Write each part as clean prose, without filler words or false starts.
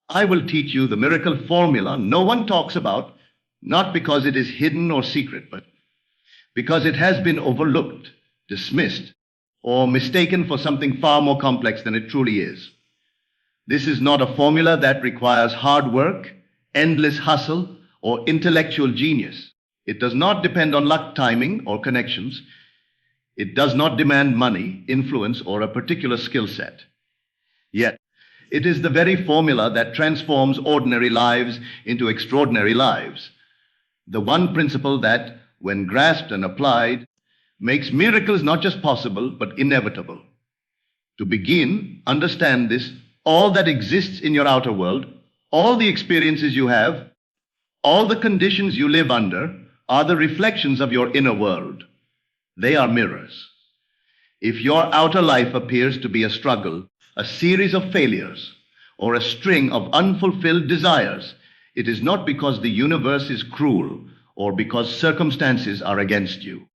I will teach you the miracle formula no one talks about, not because it is hidden or secret, but because it has been overlooked, dismissed, or mistaken for something far more complex than it truly is. This is not a formula that requires hard work, endless hustle, or intellectual genius. It does not depend on luck, timing, or connections. It does not demand money, influence, or a particular skill set. Yet, it is the very formula that transforms ordinary lives into extraordinary lives. The one principle that, when grasped and applied, makes miracles not just possible, but inevitable. To begin, understand this: all that exists in your outer world, all the experiences you have, all the conditions you live under, are the reflections of your inner world. They are mirrors. If your outer life appears to be a struggle, a series of failures, or a string of unfulfilled desires, it is not because the universe is cruel or because circumstances are against you.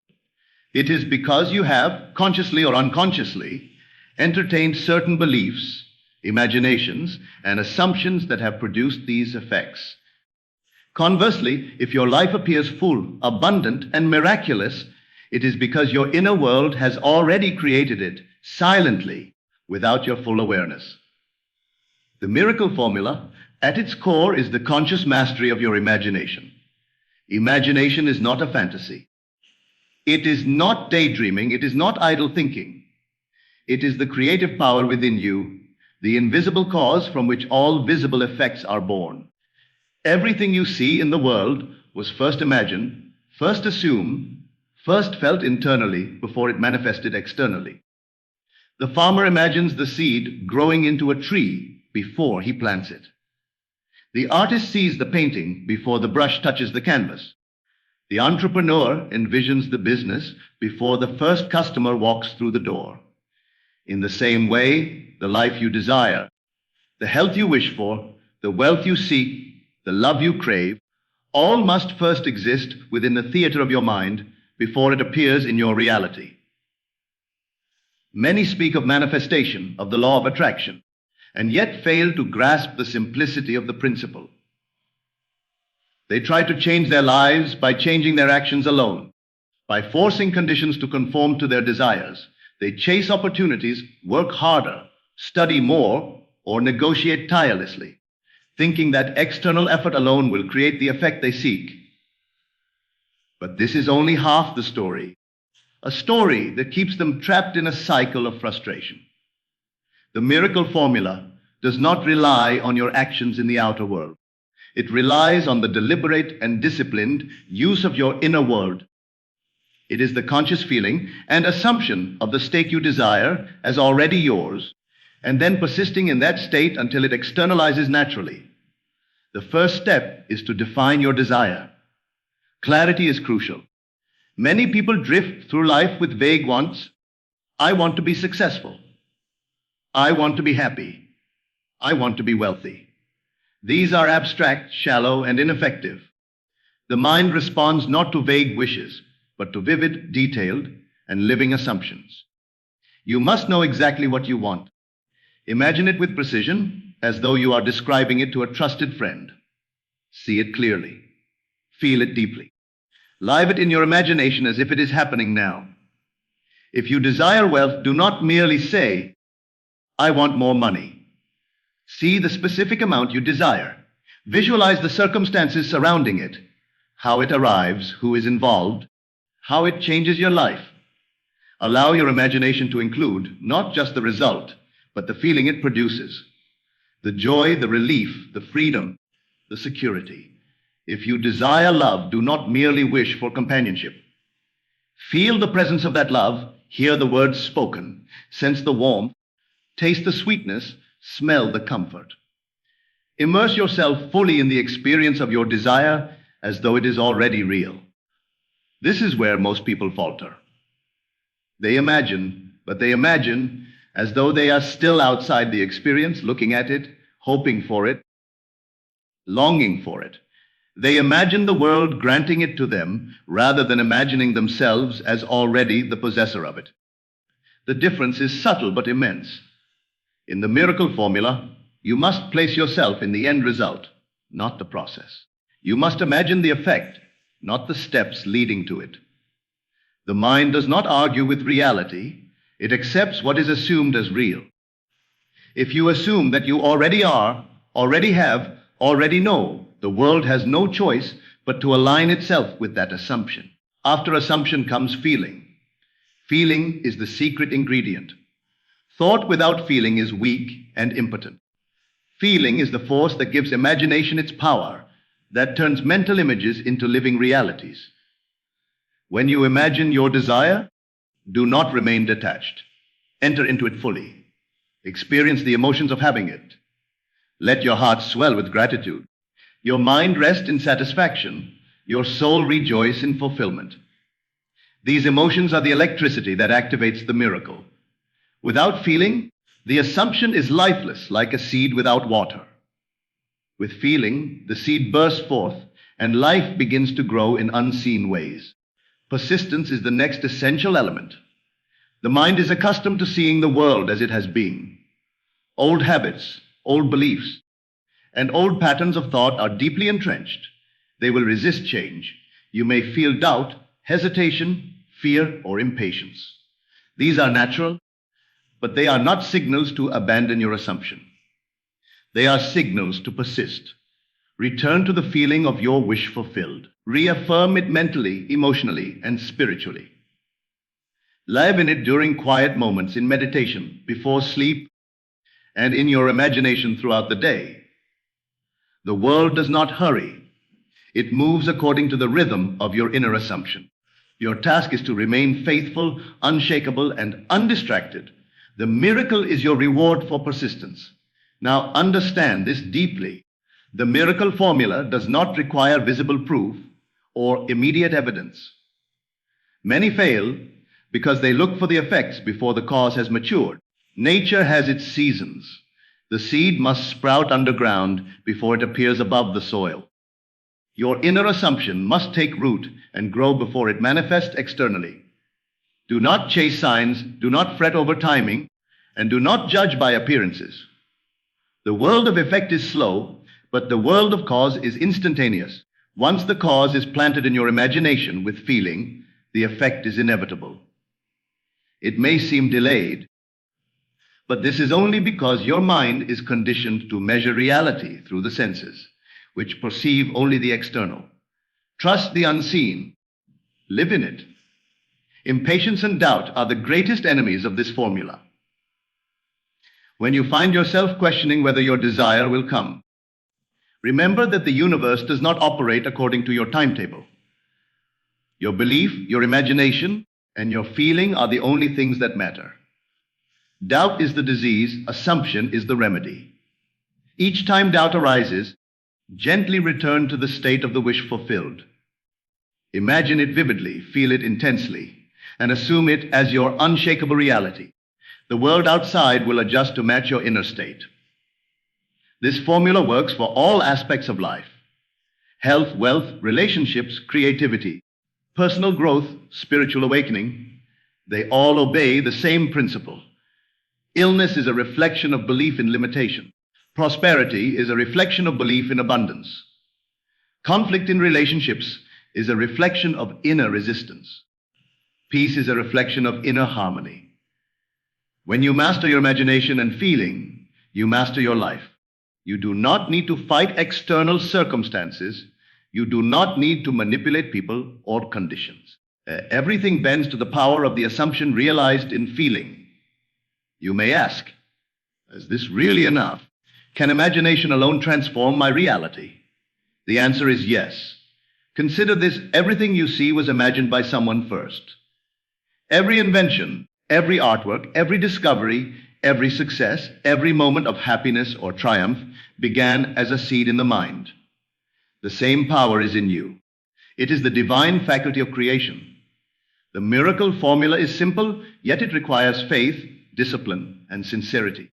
It is because you have, consciously or unconsciously, entertained certain beliefs, imaginations, and assumptions that have produced these effects. Conversely, if your life appears full, abundant, and miraculous, it is because your inner world has already created it silently, without your full awareness. The miracle formula, at its core, is the conscious mastery of your imagination. Imagination is not a fantasy. It is not daydreaming. It is not idle thinking. It is the creative power within you, the invisible cause from which all visible effects are born. Everything you see in the world was first imagined, first assumed, first felt internally before it manifested externally. The farmer imagines the seed growing into a tree before he plants it. The artist sees the painting before the brush touches the canvas. The entrepreneur envisions the business before the first customer walks through the door. In the same way, the life you desire, the health you wish for, the wealth you seek, the love you crave, all must first exist within the theater of your mind before it appears in your reality. Many speak of manifestation, of the law of attraction, and yet fail to grasp the simplicity of the principle. They try to change their lives by changing their actions alone, by forcing conditions to conform to their desires. They chase opportunities, work harder, study more, or negotiate tirelessly, thinking that external effort alone will create the effect they seek. But this is only half the story, a story that keeps them trapped in a cycle of frustration. The miracle formula does not rely on your actions in the outer world. It relies on the deliberate and disciplined use of your inner world. It is the conscious feeling and assumption of the state you desire as already yours, and then persisting in that state until it externalizes naturally. The first step is to define your desire. Clarity is crucial. Many people drift through life with vague wants. I want to be successful. I want to be happy. I want to be wealthy. These are abstract, shallow, and ineffective. The mind responds not to vague wishes, but to vivid, detailed, and living assumptions. You must know exactly what you want. Imagine it with precision, as though you are describing it to a trusted friend. See it clearly. Feel it deeply. Live it in your imagination as if it is happening now. If you desire wealth, do not merely say, I want more money. See the specific amount you desire. Visualize the circumstances surrounding it, how it arrives, who is involved, how it changes your life. Allow your imagination to include not just the result, but the feeling it produces. The joy, the relief, the freedom, the security. If you desire love, do not merely wish for companionship. Feel the presence of that love, hear the words spoken, sense the warmth, taste the sweetness, smell the comfort. Immerse yourself fully in the experience of your desire as though it is already real. This is where most people falter. They imagine, but they imagine as though they are still outside the experience, looking at it, hoping for it, longing for it. They imagine the world granting it to them rather than imagining themselves as already the possessor of it. The difference is subtle but immense. In the miracle formula, You must place yourself in the end result, not the process. You must imagine the effect, not the steps leading to it. The mind does not argue with reality. It accepts what is assumed as real. If you assume that you already are, already have, already know, the world has no choice but to align itself with that assumption. After assumption comes feeling. Feeling is the secret ingredient. Thought without feeling is weak and impotent. Feeling is the force that gives imagination its power, that turns mental images into living realities. When you imagine your desire, do not remain detached. Enter into it fully. Experience the emotions of having it. Let your heart swell with gratitude. Your mind rest in satisfaction. Your soul rejoice in fulfillment. These emotions are the electricity that activates the miracle. Without feeling, the assumption is lifeless, like a seed without water. With feeling, the seed bursts forth, and life begins to grow in unseen ways. Persistence is the next essential element. The mind is accustomed to seeing the world as it has been. Old habits, old beliefs, and old patterns of thought are deeply entrenched. They will resist change. You may feel doubt, hesitation, fear, or impatience. These are natural, but they are not signals to abandon your assumption. They are signals to persist. Return to the feeling of your wish fulfilled. Reaffirm it mentally, emotionally, and spiritually. Live in it during quiet moments in meditation, before sleep, and in your imagination throughout the day. The world does not hurry. It moves according to the rhythm of your inner assumption. Your task is to remain faithful, unshakable, and undistracted. The miracle is your reward for persistence. Now understand this deeply. The miracle formula does not require visible proof or immediate evidence. Many fail because they look for the effects before the cause has matured. Nature has its seasons. The seed must sprout underground before it appears above the soil. Your inner assumption must take root and grow before it manifests externally. Do not chase signs, do not fret over timing, and do not judge by appearances. The world of effect is slow, but the world of cause is instantaneous. Once the cause is planted in your imagination with feeling, the effect is inevitable. It may seem delayed, but this is only because your mind is conditioned to measure reality through the senses, which perceive only the external. Trust the unseen. Live in it. Impatience and doubt are the greatest enemies of this formula. When you find yourself questioning whether your desire will come, remember that the universe does not operate according to your timetable. Your belief, your imagination, and your feeling are the only things that matter. Doubt is the disease, assumption is the remedy. Each time doubt arises, gently return to the state of the wish fulfilled. Imagine it vividly, feel it intensely, and assume it as your unshakable reality. The world outside will adjust to match your inner state. This formula works for all aspects of life: health, wealth, relationships, creativity, personal growth, spiritual awakening. They all obey the same principle. Illness is a reflection of belief in limitation. Prosperity is a reflection of belief in abundance. Conflict in relationships is a reflection of inner resistance. Peace is a reflection of inner harmony. When you master your imagination and feeling, you master your life. You do not need to fight external circumstances. You do not need to manipulate people or conditions. Everything bends to the power of the assumption realized in feeling. You may ask, is this really enough? Can imagination alone transform my reality? The answer is yes. Consider this: everything you see was imagined by someone first. Every invention, every artwork, every discovery, every success, every moment of happiness or triumph began as a seed in the mind. The same power is in you. It is the divine faculty of creation. The miracle formula is simple, yet it requires faith, discipline, and sincerity.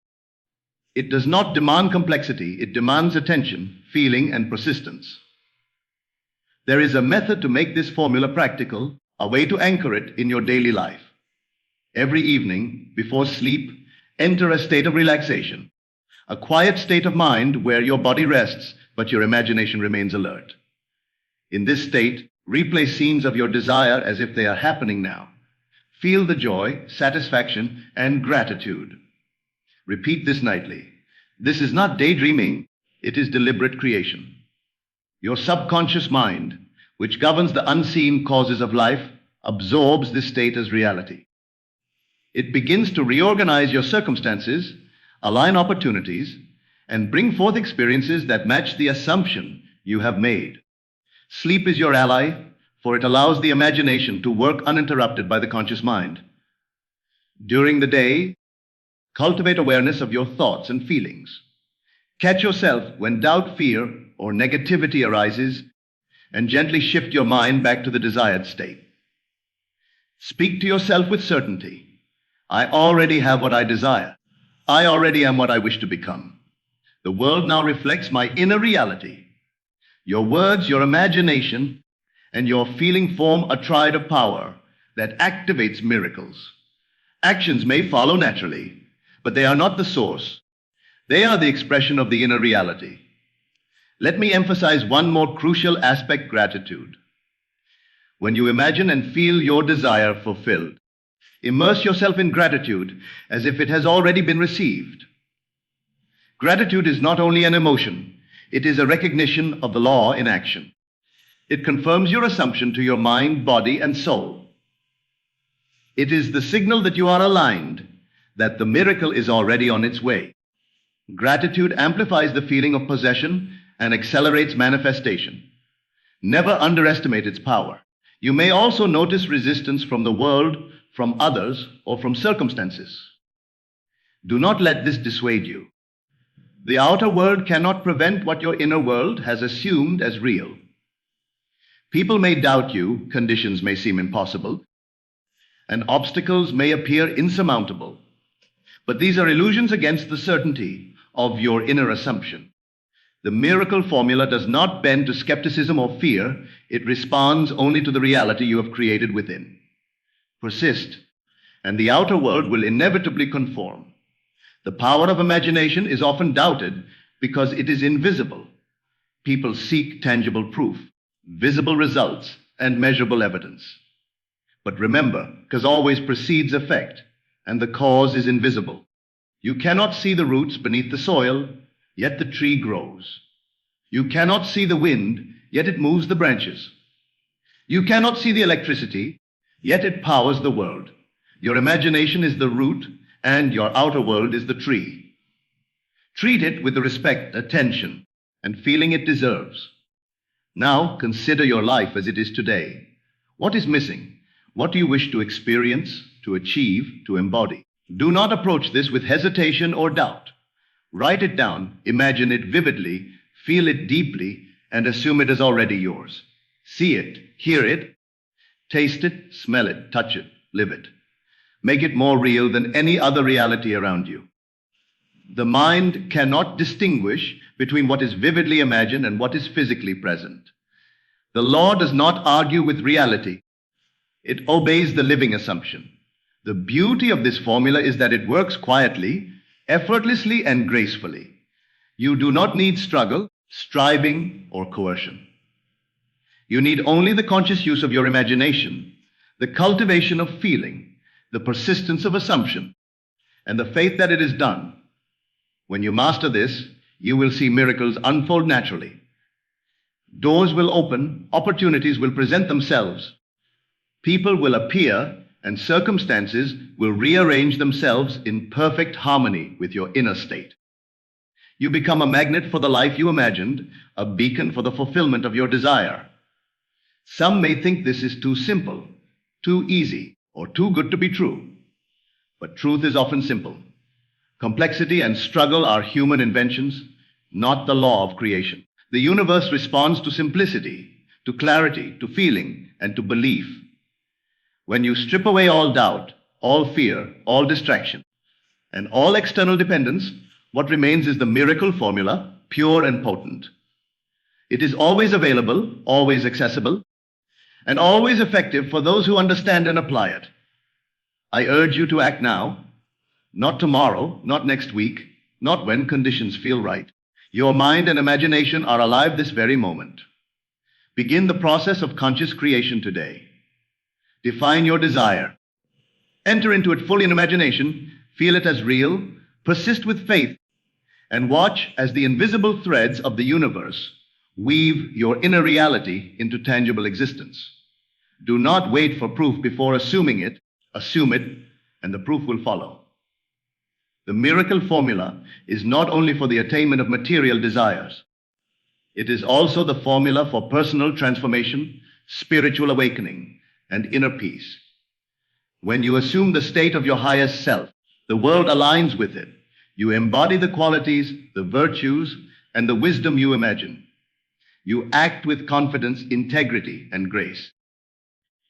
It does not demand complexity, it demands attention, feeling, and persistence. There is a method to make this formula practical, a way to anchor it in your daily life. Every evening, before sleep, enter a state of relaxation. a quiet state of mind where your body rests but your imagination remains alert. In this state, replay scenes of your desire as if they are happening now. Feel the joy, satisfaction, and gratitude. Repeat this nightly. This is not daydreaming, it is deliberate creation. Your subconscious mind, which governs the unseen causes of life, absorbs this state as reality. It begins to reorganize your circumstances, align opportunities, and bring forth experiences that match the assumption you have made. Sleep is your ally, for it allows the imagination to work uninterrupted by the conscious mind. During the day, cultivate awareness of your thoughts and feelings. Catch yourself when doubt, fear, or negativity arises, and gently shift your mind back to the desired state. Speak to yourself with certainty. I already have what I desire. I already am what I wish to become. The world now reflects my inner reality. Your words, your imagination, and your feeling form a triad of power that activates miracles. Actions may follow naturally, but they are not the source. They are the expression of the inner reality. Let me emphasize one more crucial aspect: gratitude. When you imagine and feel your desire fulfilled, immerse yourself in gratitude as if it has already been received. Gratitude is not only an emotion, it is a recognition of the law in action. It confirms your assumption to your mind, body, and soul. It is the signal that you are aligned, that the miracle is already on its way. Gratitude amplifies the feeling of possession and accelerates manifestation. Never underestimate its power. You may also notice resistance from the world, from others, or from circumstances. Do not let this dissuade you. The outer world cannot prevent what your inner world has assumed as real. People may doubt you, conditions may seem impossible, and obstacles may appear insurmountable. But these are illusions against the certainty of your inner assumption. The miracle formula does not bend to skepticism or fear. It responds only to the reality you have created within. Persist, and the outer world will inevitably conform. The power of imagination is often doubted because it is invisible. People seek tangible proof, visible results, and measurable evidence. But remember, cause always precedes effect, and the cause is invisible. You cannot see the roots beneath the soil, yet the tree grows. You cannot see the wind, yet it moves the branches. You cannot see the electricity, yet it powers the world. Your imagination is the root, and your outer world is the tree. Treat it with the respect, attention, and feeling it deserves. Now consider your life as it is today. What is missing? What do you wish to experience, to achieve, to embody? Do not approach this with hesitation or doubt. Write it down, imagine it vividly, feel it deeply, and assume it is already yours. See it, hear it, taste it, smell it, touch it, live it. Make it more real than any other reality around you. The mind cannot distinguish between what is vividly imagined and what is physically present. The law does not argue with reality. It obeys the living assumption. The beauty of this formula is that it works quietly, effortlessly, and gracefully. You do not need struggle, striving, or coercion. You need only the conscious use of your imagination, the cultivation of feeling, the persistence of assumption, and the faith that it is done. When you master this, you will see miracles unfold naturally. Doors will open, opportunities will present themselves, people will appear, and circumstances will rearrange themselves in perfect harmony with your inner state. You become a magnet for the life you imagined, a beacon for the fulfillment of your desire. Some may think this is too simple, too easy, or too good to be true. But truth is often simple. Complexity and struggle are human inventions, not the law of creation. The universe responds to simplicity, to clarity, to feeling, and to belief. When you strip away all doubt, all fear, all distraction, and all external dependence, what remains is the miracle formula, pure and potent. It is always available, always accessible, and always effective for those who understand and apply it. I urge you to act now, not tomorrow, not next week, not when conditions feel right. Your mind and imagination are alive this very moment. Begin the process of conscious creation today. Define your desire. Enter into it fully in imagination, feel it as real, persist with faith, and watch as the invisible threads of the universe weave your inner reality into tangible existence. Do not wait for proof before assuming it. Assume it, and the proof will follow. The miracle formula is not only for the attainment of material desires. It is also the formula for personal transformation, spiritual awakening, and inner peace. When you assume the state of your highest self, the world aligns with it. You embody the qualities, the virtues, and the wisdom you imagine. You act with confidence, integrity, and grace.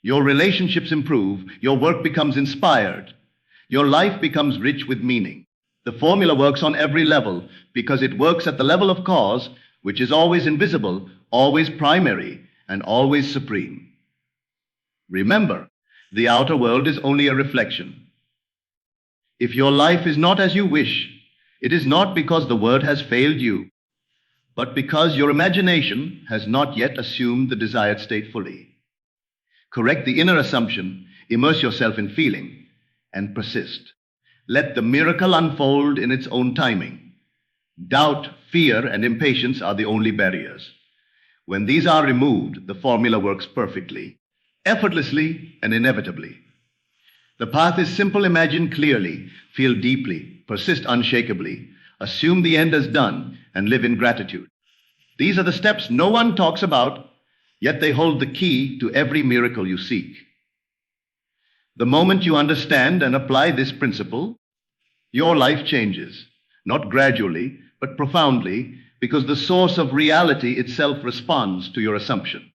Your relationships improve, your work becomes inspired, your life becomes rich with meaning. The formula works on every level because it works at the level of cause, which is always invisible, always primary, and always supreme. Remember, the outer world is only a reflection. If your life is not as you wish, it is not because the word has failed you, but because your imagination has not yet assumed the desired state fully. Correct the inner assumption, immerse yourself in feeling, and persist. Let the miracle unfold in its own timing. Doubt, fear, and impatience are the only barriers. When these are removed, the formula works perfectly, effortlessly, and inevitably. The path is simple. Imagine clearly, feel deeply, persist unshakably, assume the end is done, and live in gratitude. These are the steps no one talks about, yet they hold the key to every miracle you seek. The moment you understand and apply this principle, your life changes, not gradually, but profoundly, because the source of reality itself responds to your assumption.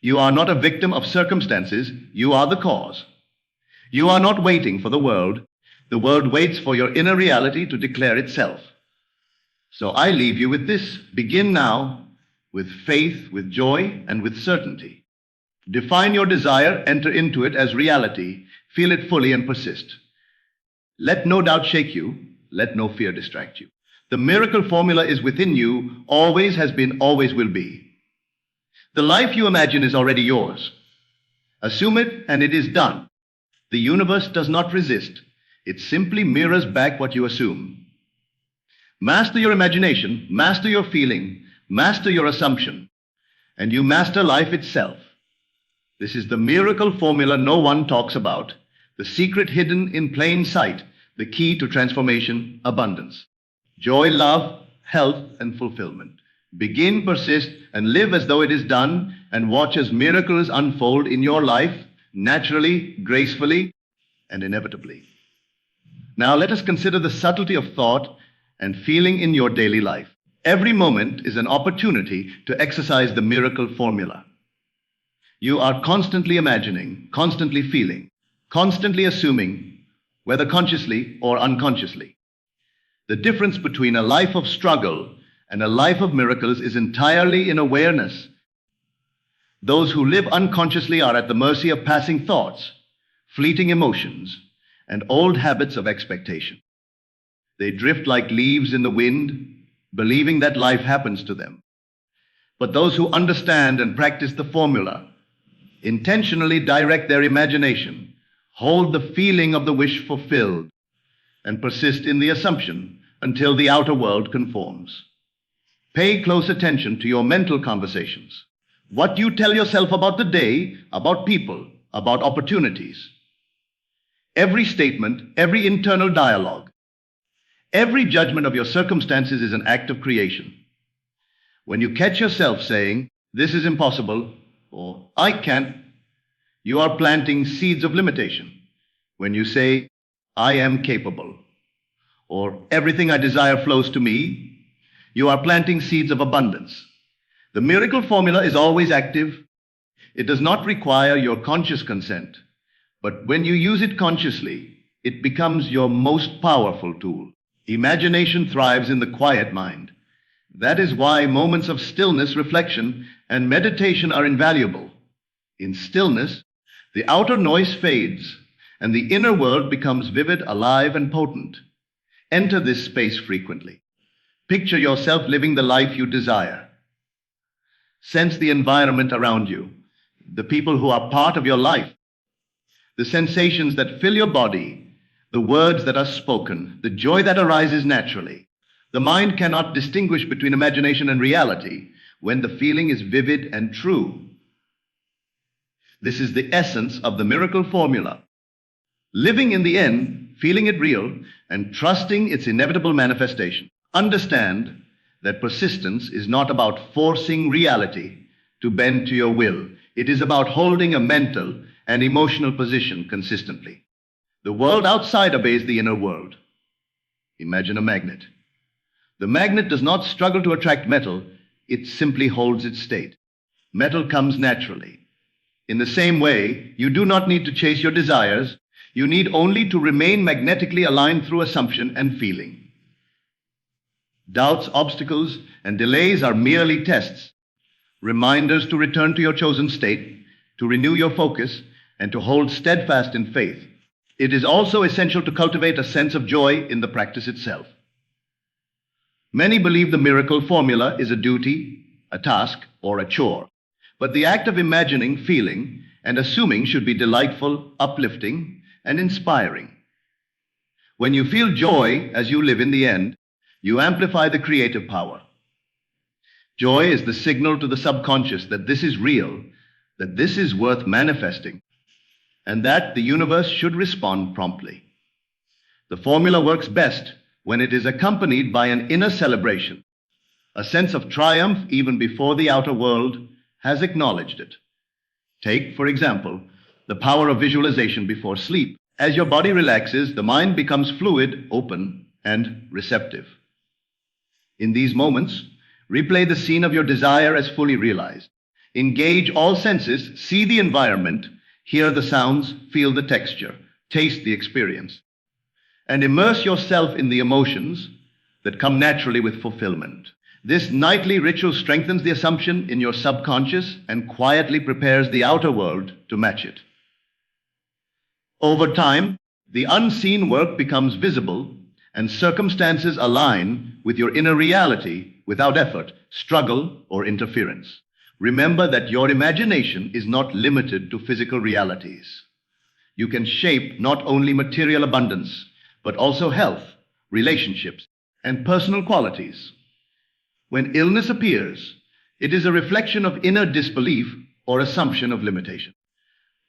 You are not a victim of circumstances, you are the cause. You are not waiting for the world waits for your inner reality to declare itself. So I leave you with this. Begin now, with faith, with joy, and with certainty. Define your desire, enter into it as reality, feel it fully, and persist. Let no doubt shake you, let no fear distract you. The miracle formula is within you, always has been, always will be. The life you imagine is already yours. Assume it, and it is done. The universe does not resist. It simply mirrors back what you assume. Master your imagination, master your feeling, master your assumption, and you master life itself. This is the miracle formula no one talks about, the secret hidden in plain sight, the key to transformation, abundance, joy, love, health, and fulfillment. Begin, persist, and live as though it is done, and watch as miracles unfold in your life, naturally, gracefully, and inevitably. Now let us consider the subtlety of thought and feeling in your daily life. Every moment is an opportunity to exercise the miracle formula. You are constantly imagining, constantly feeling, constantly assuming, whether consciously or unconsciously. The difference between a life of struggle and a life of miracles is entirely in awareness. Those who live unconsciously are at the mercy of passing thoughts, fleeting emotions, and old habits of expectation. They drift like leaves in the wind, believing that life happens to them. But those who understand and practice the formula, intentionally direct their imagination, hold the feeling of the wish fulfilled, and persist in the assumption until the outer world conforms. Pay close attention to your mental conversations. What you tell yourself about the day, about people, about opportunities. Every statement, every internal dialogue, every judgment of your circumstances is an act of creation. When you catch yourself saying, "This is impossible," or "I can't," you are planting seeds of limitation. When you say, "I am capable," or "Everything I desire flows to me," you are planting seeds of abundance. The miracle formula is always active. It does not require your conscious consent, but when you use it consciously, it becomes your most powerful tool. Imagination thrives in the quiet mind. That is why moments of stillness, reflection, and meditation are invaluable. In stillness, the outer noise fades, and the inner world becomes vivid, alive, and potent. Enter this space frequently. Picture yourself living the life you desire. Sense the environment around you, the people who are part of your life, the sensations that fill your body, the words that are spoken, the joy that arises naturally. The mind cannot distinguish between imagination and reality when the feeling is vivid and true. This is the essence of the miracle formula. Living in the end, feeling it real, and trusting its inevitable manifestation. Understand that persistence is not about forcing reality to bend to your will. It is about holding a mental and emotional position consistently. The world outside obeys the inner world. Imagine a magnet. The magnet does not struggle to attract metal, it simply holds its state. Metal comes naturally. In the same way, you do not need to chase your desires, you need only to remain magnetically aligned through assumption and feeling. Doubts, obstacles, and delays are merely tests, reminders to return to your chosen state, to renew your focus, and to hold steadfast in faith. It is also essential to cultivate a sense of joy in the practice itself. Many believe the miracle formula is a duty, a task, or a chore. But the act of imagining, feeling, and assuming should be delightful, uplifting, and inspiring. When you feel joy as you live in the end, you amplify the creative power. Joy is the signal to the subconscious that this is real, that this is worth manifesting, and that the universe should respond promptly. The formula works best when it is accompanied by an inner celebration, a sense of triumph even before the outer world has acknowledged it. Take, for example, the power of visualization before sleep. As your body relaxes, the mind becomes fluid, open, and receptive. In these moments, replay the scene of your desire as fully realized. Engage all senses, see the environment, hear the sounds, feel the texture, taste the experience, and immerse yourself in the emotions that come naturally with fulfillment. This nightly ritual strengthens the assumption in your subconscious and quietly prepares the outer world to match it. Over time, the unseen work becomes visible and circumstances align with your inner reality without effort, struggle, or interference. Remember that your imagination is not limited to physical realities. You can shape not only material abundance, but also health, relationships, and personal qualities. When illness appears, it is a reflection of inner disbelief or assumption of limitation.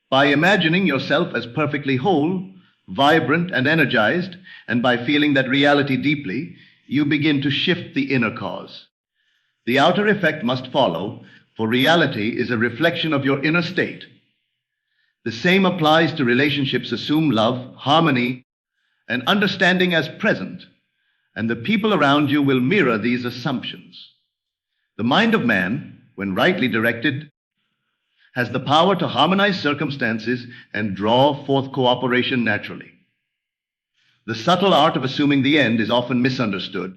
By imagining yourself as perfectly whole, vibrant, and energized, and by feeling that reality deeply, you begin to shift the inner cause. The outer effect must follow, for reality is a reflection of your inner state. The same applies to relationships. Assume love, harmony, and understanding as present, and the people around you will mirror these assumptions. The mind of man, when rightly directed, has the power to harmonize circumstances and draw forth cooperation naturally. The subtle art of assuming the end is often misunderstood.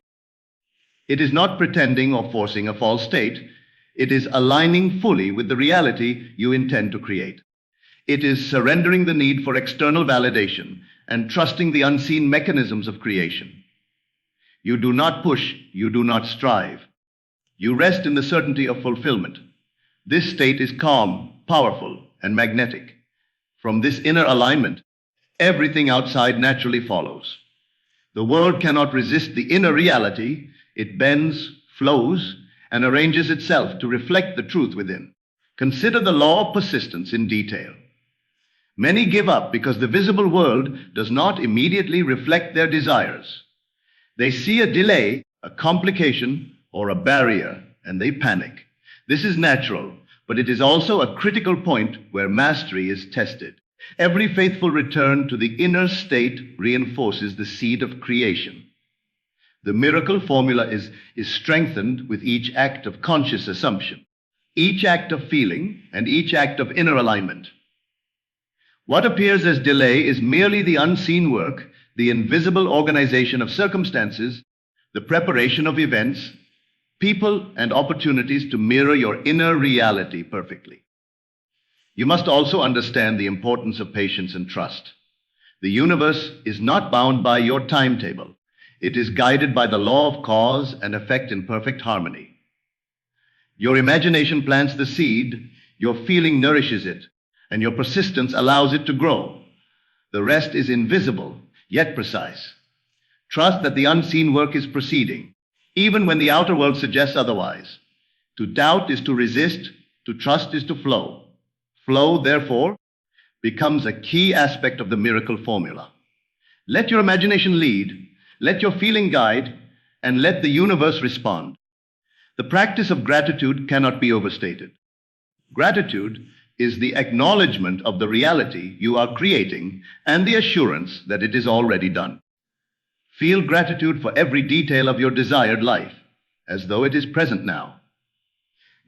It is not pretending or forcing a false state. It is aligning fully with the reality you intend to create. It is surrendering the need for external validation and trusting the unseen mechanisms of creation. You do not push, you do not strive. You rest in the certainty of fulfillment. This state is calm, powerful, and magnetic. From this inner alignment, everything outside naturally follows. The world cannot resist the inner reality. It bends, flows, and arranges itself to reflect the truth within. Consider the law of persistence in detail. Many give up because the visible world does not immediately reflect their desires. They see a delay, a complication, or a barrier, and they panic. This is natural, but it is also a critical point where mastery is tested. Every faithful return to the inner state reinforces the seed of creation. The miracle formula is strengthened with each act of conscious assumption, each act of feeling, and each act of inner alignment. What appears as delay is merely the unseen work, the invisible organization of circumstances, the preparation of events, people, and opportunities to mirror your inner reality perfectly. You must also understand the importance of patience and trust. The universe is not bound by your timetable. It is guided by the law of cause and effect in perfect harmony. Your imagination plants the seed, your feeling nourishes it, and your persistence allows it to grow. The rest is invisible, yet precise. Trust that the unseen work is proceeding, even when the outer world suggests otherwise. To doubt is to resist, to trust is to flow. Flow, therefore, becomes a key aspect of the miracle formula. Let your imagination lead, let your feeling guide, and let the universe respond. The practice of gratitude cannot be overstated. Gratitude is the acknowledgement of the reality you are creating and the assurance that it is already done. Feel gratitude for every detail of your desired life, as though it is present now.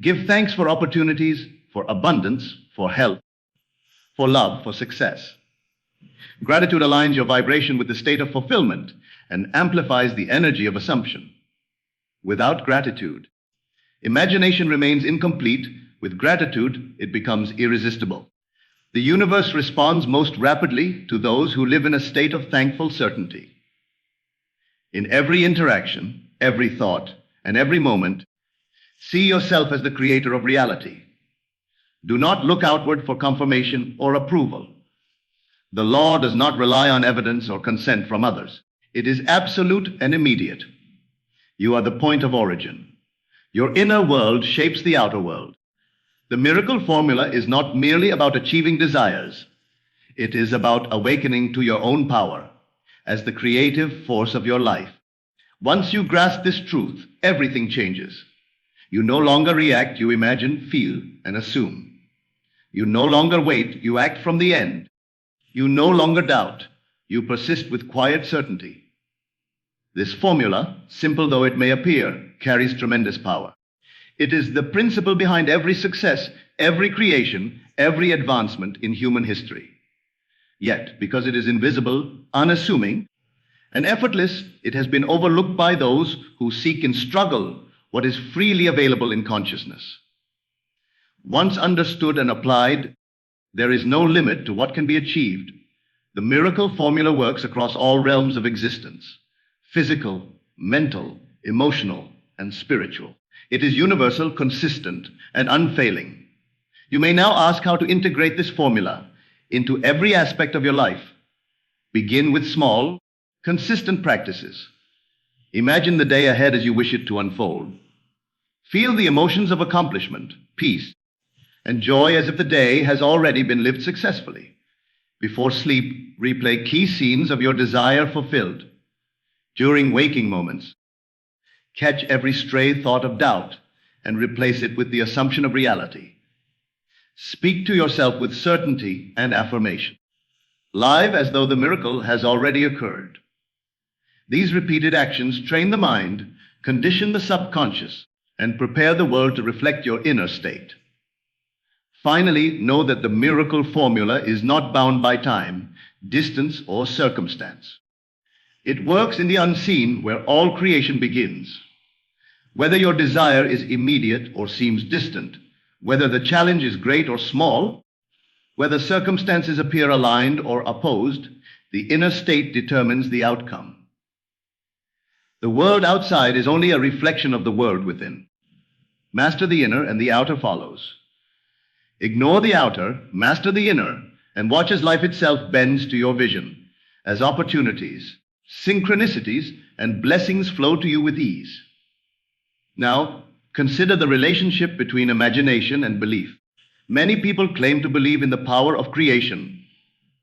Give thanks for opportunities, for abundance, for health, for love, for success. Gratitude aligns your vibration with the state of fulfillment and amplifies the energy of assumption. Without gratitude, imagination remains incomplete. With gratitude, it becomes irresistible. The universe responds most rapidly to those who live in a state of thankful certainty. In every interaction, every thought, and every moment, see yourself as the creator of reality. Do not look outward for confirmation or approval. The law does not rely on evidence or consent from others. It is absolute and immediate. You are the point of origin. Your inner world shapes the outer world. The miracle formula is not merely about achieving desires. It is about awakening to your own power as the creative force of your life. Once you grasp this truth, everything changes. You no longer react, you imagine, feel, and assume. You no longer wait, you act from the end. You no longer doubt, you persist with quiet certainty. This formula, simple though it may appear, carries tremendous power. It is the principle behind every success, every creation, every advancement in human history. Yet, because it is invisible, unassuming, and effortless, it has been overlooked by those who seek in struggle what is freely available in consciousness. Once understood and applied, there is no limit to what can be achieved. The miracle formula works across all realms of existence: physical, mental, emotional, and spiritual. It is universal, consistent, and unfailing. You may now ask how to integrate this formula into every aspect of your life. Begin with small, consistent practices. Imagine the day ahead as you wish it to unfold. Feel the emotions of accomplishment, peace, and joy as if the day has already been lived successfully. Before sleep, replay key scenes of your desire fulfilled. During waking moments, catch every stray thought of doubt and replace it with the assumption of reality. Speak to yourself with certainty and affirmation. Live as though the miracle has already occurred. These repeated actions train the mind, condition the subconscious, and prepare the world to reflect your inner state. Finally, know that the miracle formula is not bound by time, distance, or circumstance. It works in the unseen where all creation begins. Whether your desire is immediate or seems distant, whether the challenge is great or small, whether circumstances appear aligned or opposed, the inner state determines the outcome. The world outside is only a reflection of the world within. Master the inner and the outer follows. Ignore the outer, master the inner, and watch as life itself bends to your vision, as opportunities, synchronicities, and blessings flow to you with ease. Now, consider the relationship between imagination and belief. Many people claim to believe in the power of creation,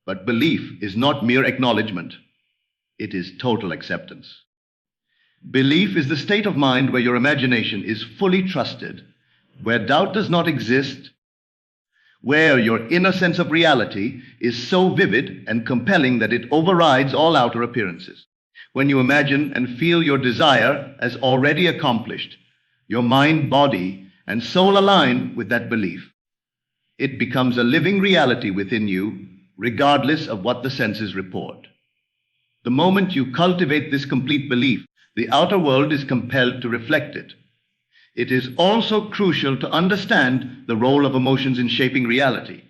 but belief is not mere acknowledgement. It is total acceptance. Belief is the state of mind where your imagination is fully trusted, where doubt does not exist, where your inner sense of reality is so vivid and compelling that it overrides all outer appearances. When you imagine and feel your desire as already accomplished, your mind, body, and soul align with that belief. It becomes a living reality within you, regardless of what the senses report. The moment you cultivate this complete belief, the outer world is compelled to reflect it. It is also crucial to understand the role of emotions in shaping reality.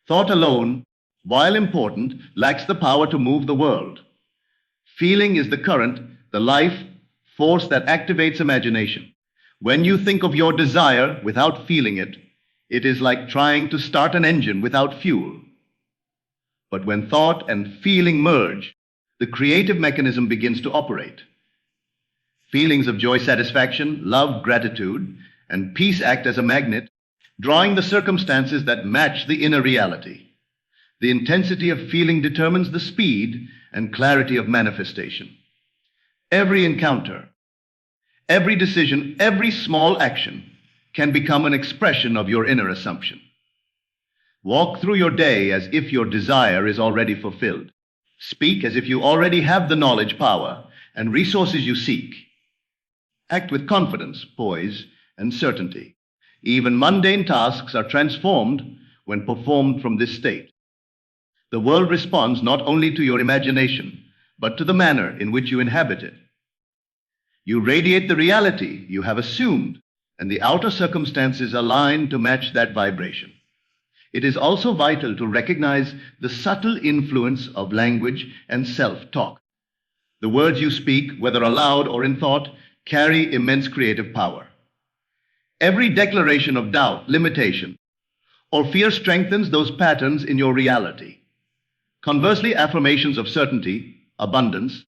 Thought alone, while important, lacks the power to move the world. Feeling is the current the life force that activates imagination. When you think of your desire without feeling it, it is like trying to start an engine without fuel. But when thought and feeling merge, the creative mechanism begins to operate. Feelings of joy, satisfaction, love, gratitude, and peace act as a magnet, drawing the circumstances that match the inner reality. The intensity of feeling determines the speed and clarity of manifestation. Every encounter, every decision, every small action can become an expression of your inner assumption. Walk through your day as if your desire is already fulfilled. Speak as if you already have the knowledge, power, and resources you seek. Act with confidence, poise, and certainty. Even mundane tasks are transformed when performed from this state. The world responds not only to your imagination, but to the manner in which you inhabit it. You radiate the reality you have assumed, and the outer circumstances align to match that vibration. It is also vital to recognize the subtle influence of language and self-talk. The words you speak, whether aloud or in thought, carry immense creative power. Every declaration of doubt, limitation, or fear strengthens those patterns in your reality. Conversely, affirmations of certainty, abundance,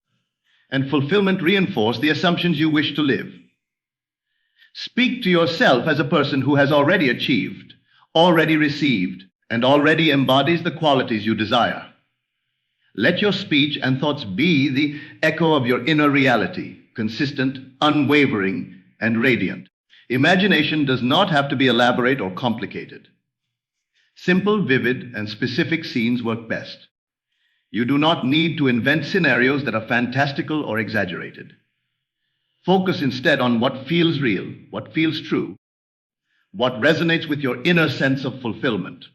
and fulfillment reinforce the assumptions you wish to live. Speak to yourself as a person who has already achieved, already received, and already embodies the qualities you desire. Let your speech and thoughts be the echo of your inner reality, consistent, unwavering, and radiant. Imagination does not have to be elaborate or complicated. Simple, vivid, and specific scenes work best. You do not need to invent scenarios that are fantastical or exaggerated. Focus instead on what feels real, what feels true, what resonates with your inner sense of fulfillment.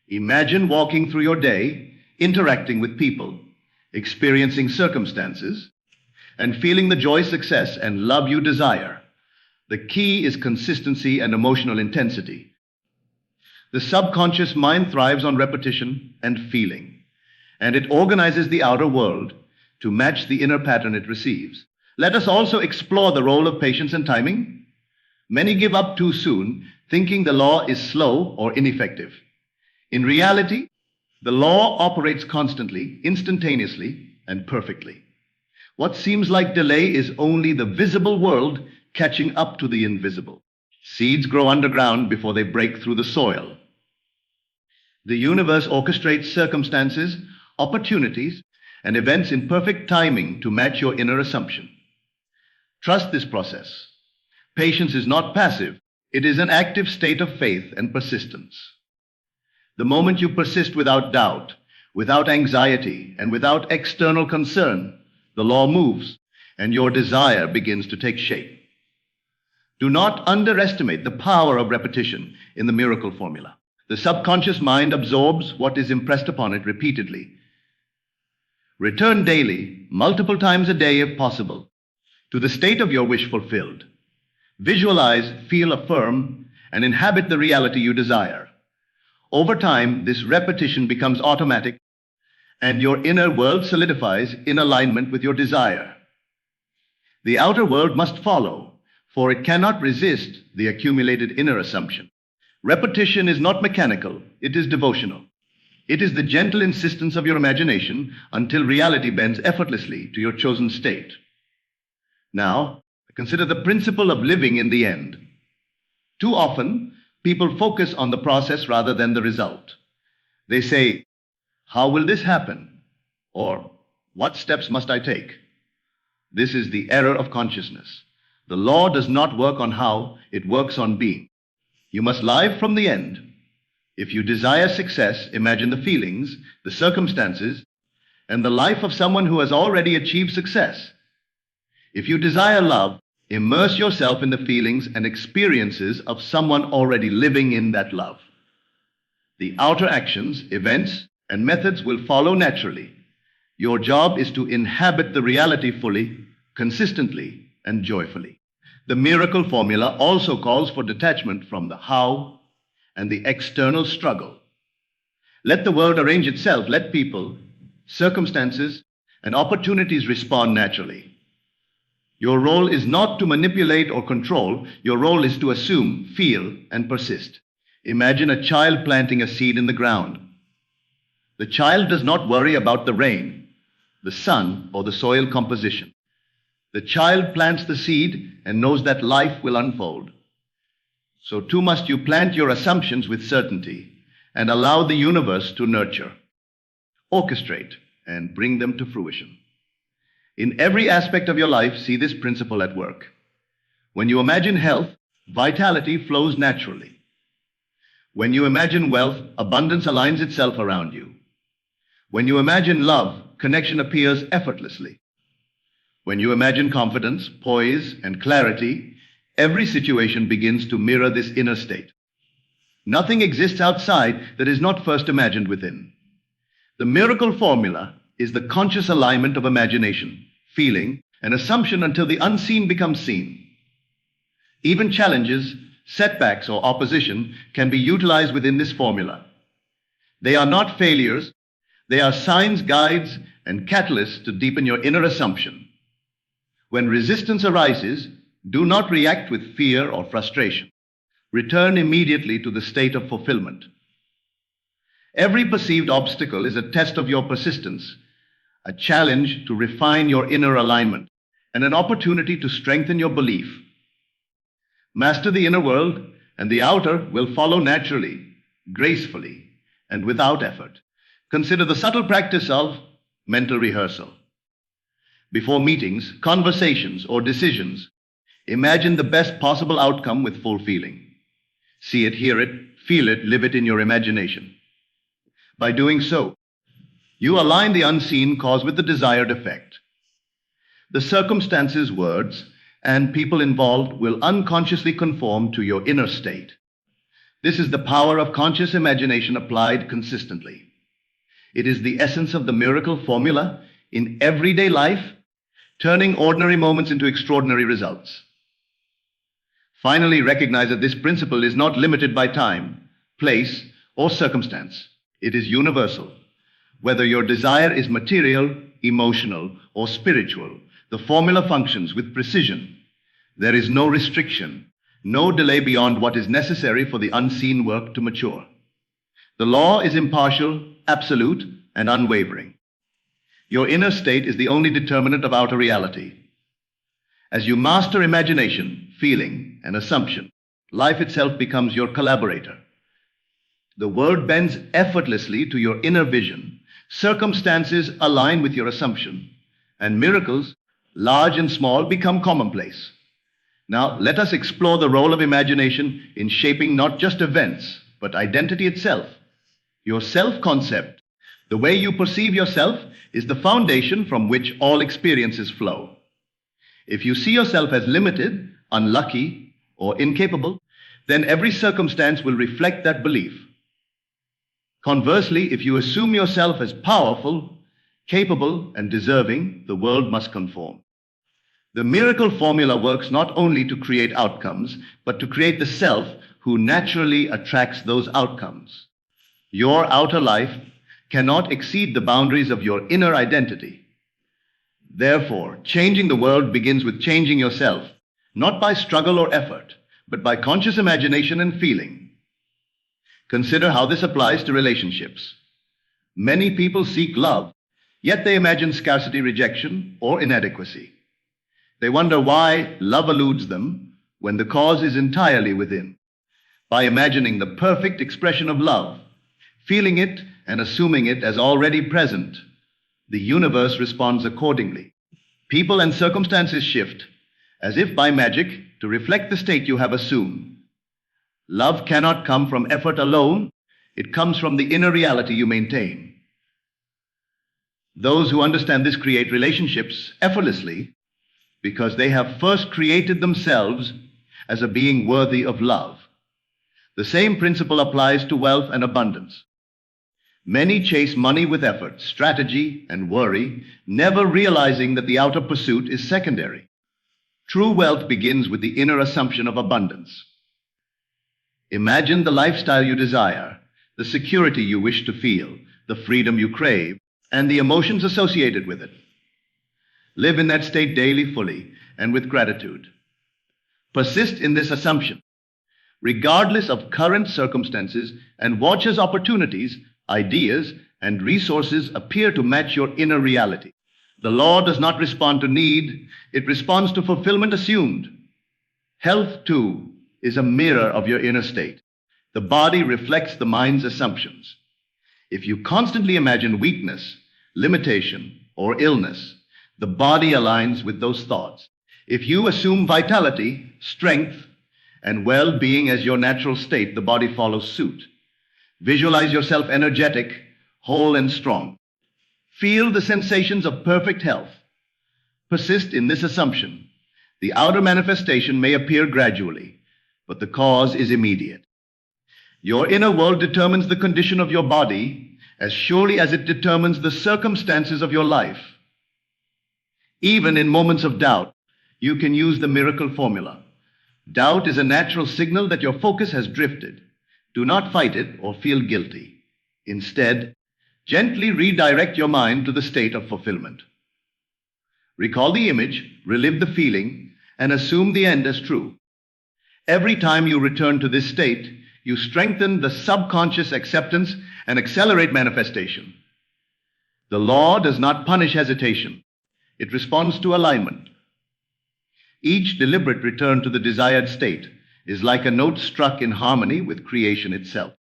Imagine walking through your day, interacting with people, experiencing circumstances, and feeling the joy, success, and love you desire. The key is consistency and emotional intensity. The subconscious mind thrives on repetition and feeling, and it organizes the outer world to match the inner pattern it receives. Let us also explore the role of patience and timing. Many give up too soon, thinking the law is slow or ineffective. In reality, the law operates constantly, instantaneously, and perfectly. What seems like delay is only the visible world catching up to the invisible. Seeds grow underground before they break through the soil. The universe orchestrates circumstances, opportunities, and events in perfect timing to match your inner assumption. Trust this process. Patience is not passive. It is an active state of faith and persistence. The moment you persist without doubt, without anxiety, and without external concern, the law moves, and your desire begins to take shape. Do not underestimate the power of repetition in the miracle formula. The subconscious mind absorbs what is impressed upon it repeatedly. Return daily, multiple times a day if possible, to the state of your wish fulfilled. Visualize, feel, affirm, and inhabit the reality you desire. Over time, this repetition becomes automatic, and your inner world solidifies in alignment with your desire. The outer world must follow, for it cannot resist the accumulated inner assumption. Repetition is not mechanical, it is devotional. It is the gentle insistence of your imagination until reality bends effortlessly to your chosen state. Now, consider the principle of living in the end. Too often, people focus on the process rather than the result. They say, "How will this happen?" Or, "What steps must I take?" This is the error of consciousness. The law does not work on how, it works on being. You must live from the end. If you desire success, imagine the feelings, the circumstances, and the life of someone who has already achieved success. If you desire love, immerse yourself in the feelings and experiences of someone already living in that love. The outer actions, events, and methods will follow naturally. Your job is to inhabit the reality fully, consistently, and joyfully. The miracle formula also calls for detachment from the how and the external struggle. Let the world arrange itself. Let people, circumstances, and opportunities respond naturally. Your role is not to manipulate or control. Your role is to assume, feel, and persist. Imagine a child planting a seed in the ground. The child does not worry about the rain, the sun, or the soil composition. The child plants the seed and knows that life will unfold. So too must you plant your assumptions with certainty and allow the universe to nurture, orchestrate, and bring them to fruition. In every aspect of your life, see this principle at work. When you imagine health, vitality flows naturally. When you imagine wealth, abundance aligns itself around you. When you imagine love, connection appears effortlessly. When you imagine confidence, poise, and clarity, every situation begins to mirror this inner state. Nothing exists outside that is not first imagined within. The miracle formula is the conscious alignment of imagination, feeling, and assumption until the unseen becomes seen. Even challenges, setbacks, or opposition can be utilized within this formula. They are not failures. They are signs, guides, and catalysts to deepen your inner assumption. When resistance arises, do not react with fear or frustration. Return immediately to the state of fulfillment. Every perceived obstacle is a test of your persistence, a challenge to refine your inner alignment, and an opportunity to strengthen your belief. Master the inner world, and the outer will follow naturally, gracefully, and without effort. Consider the subtle practice of mental rehearsal. Before meetings, conversations, or decisions, imagine the best possible outcome with full feeling. See it, hear it, feel it, live it in your imagination. By doing so, you align the unseen cause with the desired effect. The circumstances, words, and people involved will unconsciously conform to your inner state. This is the power of conscious imagination applied consistently. It is the essence of the miracle formula in everyday life, turning ordinary moments into extraordinary results. Finally, recognize that this principle is not limited by time, place, or circumstance. It is universal. Whether your desire is material, emotional, or spiritual, the formula functions with precision. There is no restriction, no delay beyond what is necessary for the unseen work to mature. The law is impartial, absolute, and unwavering. Your inner state is the only determinant of outer reality. As you master imagination, feeling, and assumption, life itself becomes your collaborator. The world bends effortlessly to your inner vision. Circumstances align with your assumption, and miracles, large and small, become commonplace. Now, let us explore the role of imagination in shaping not just events, but identity itself. Your self-concept, the way you perceive yourself, is the foundation from which all experiences flow. If you see yourself as limited, unlucky, or incapable, then every circumstance will reflect that belief. Conversely, if you assume yourself as powerful, capable, and deserving, the world must conform. The miracle formula works not only to create outcomes, but to create the self who naturally attracts those outcomes. Your outer life cannot exceed the boundaries of your inner identity. Therefore, changing the world begins with changing yourself, not by struggle or effort, but by conscious imagination and feeling. Consider how this applies to relationships. Many people seek love, yet they imagine scarcity, rejection, or inadequacy. They wonder why love eludes them when the cause is entirely within. By imagining the perfect expression of love, feeling it and assuming it as already present, the universe responds accordingly. People and circumstances shift, as if by magic, to reflect the state you have assumed. Love cannot come from effort alone. It comes from the inner reality you maintain. Those who understand this create relationships effortlessly because they have first created themselves as a being worthy of love. The same principle applies to wealth and abundance. Many chase money with effort, strategy, and worry, never realizing that the outer pursuit is secondary. True wealth begins with the inner assumption of abundance. Imagine the lifestyle you desire, the security you wish to feel, the freedom you crave, and the emotions associated with it. Live in that state daily fully, and with gratitude. Persist in this assumption, regardless of current circumstances, and watch as opportunities, ideas, and resources appear to match your inner reality. The law does not respond to need, it responds to fulfillment assumed. Health, too, is a mirror of your inner state. The body reflects the mind's assumptions. If you constantly imagine weakness, limitation, or illness, the body aligns with those thoughts. If you assume vitality, strength, and well-being as your natural state, the body follows suit. Visualize yourself energetic, whole, and strong. Feel the sensations of perfect health. Persist in this assumption. The outer manifestation may appear gradually, but the cause is immediate. Your inner world determines the condition of your body as surely as it determines the circumstances of your life. Even in moments of doubt, you can use the miracle formula. Doubt is a natural signal that your focus has drifted. Do not fight it or feel guilty. Instead, gently redirect your mind to the state of fulfillment. Recall the image, relive the feeling, and assume the end as true. Every time you return to this state, you strengthen the subconscious acceptance and accelerate manifestation. The law does not punish hesitation. It responds to alignment. Each deliberate return to the desired state is like a note struck in harmony with creation itself.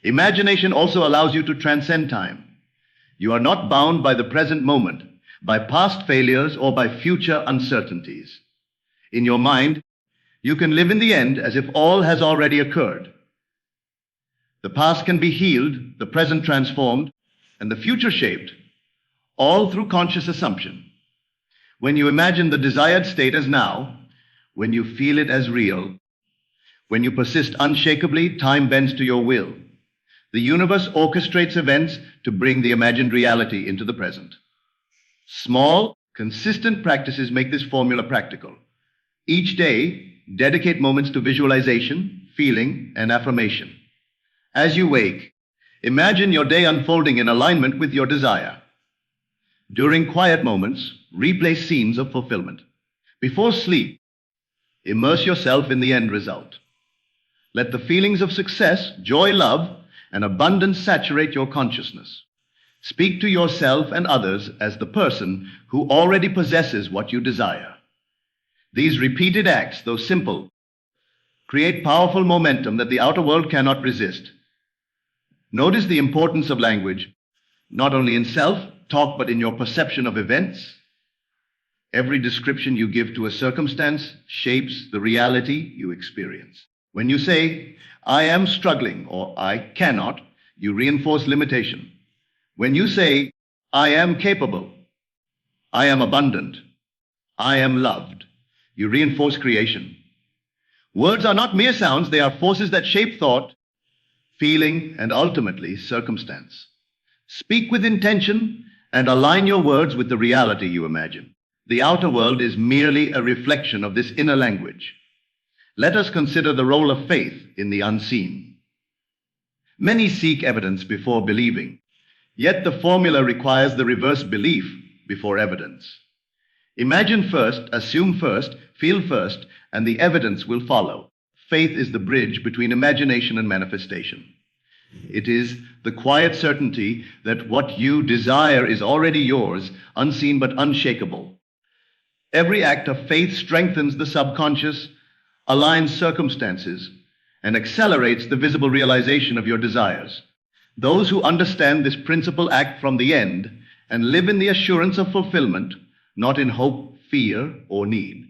Imagination also allows you to transcend time. You are not bound by the present moment, by past failures, or by future uncertainties. In your mind, you can live in the end as if all has already occurred. The past can be healed, the present transformed, and the future shaped, all through conscious assumption. When you imagine the desired state as now, when you feel it as real, when you persist unshakably, time bends to your will. The universe orchestrates events to bring the imagined reality into the present. Small, consistent practices make this formula practical. Each day, dedicate moments to visualization, feeling, and affirmation. As you wake, imagine your day unfolding in alignment with your desire. During quiet moments, replay scenes of fulfillment. Before sleep, immerse yourself in the end result. Let the feelings of success, joy, love, and abundance saturate your consciousness. Speak to yourself and others as the person who already possesses what you desire. These repeated acts, though simple, create powerful momentum that the outer world cannot resist. Notice the importance of language, not only in self-talk, but in your perception of events. Every description you give to a circumstance shapes the reality you experience. When you say, "I am struggling," or "I cannot," you reinforce limitation. When you say, "I am capable," "I am abundant," "I am loved," you reinforce creation. Words are not mere sounds, they are forces that shape thought, feeling, and ultimately circumstance. Speak with intention and align your words with the reality you imagine. The outer world is merely a reflection of this inner language. Let us consider the role of faith in the unseen. Many seek evidence before believing, yet the formula requires the reverse: belief before evidence. Imagine first, assume first, feel first, and the evidence will follow. Faith is the bridge between imagination and manifestation. It is the quiet certainty that what you desire is already yours, unseen but unshakable. Every act of faith strengthens the subconscious, aligns circumstances, and accelerates the visible realization of your desires. Those who understand this principle act from the end and live in the assurance of fulfillment, not in hope, fear, or need.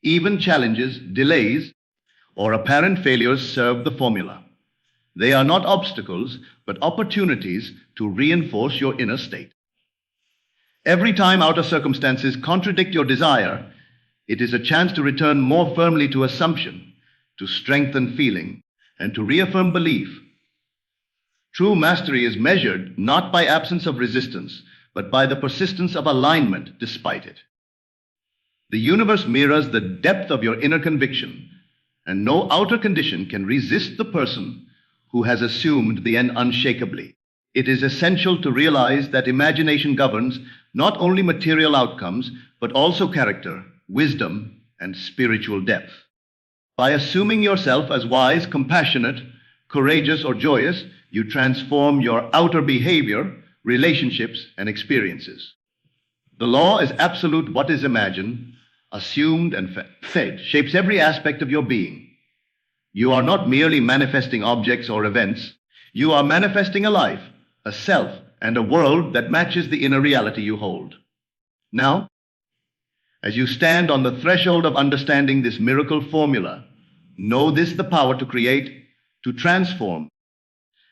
Even challenges, delays, or apparent failures serve the formula. They are not obstacles, but opportunities to reinforce your inner state. Every time outer circumstances contradict your desire, it is a chance to return more firmly to assumption, to strengthen feeling, and to reaffirm belief. True mastery is measured not by absence of resistance, but by the persistence of alignment despite it. The universe mirrors the depth of your inner conviction, and no outer condition can resist the person who has assumed the end unshakably. It is essential to realize that imagination governs not only material outcomes, but also character, wisdom, and spiritual depth. By assuming yourself as wise, compassionate, courageous, or joyous, you transform your outer behavior, relationships, and experiences. The law is absolute. What is imagined, assumed, and fed shapes every aspect of your being. You are not merely manifesting objects or events. You are manifesting a life, a self, and a world that matches the inner reality you hold. Now, as you stand on the threshold of understanding this miracle formula, know this: the power to create, to transform,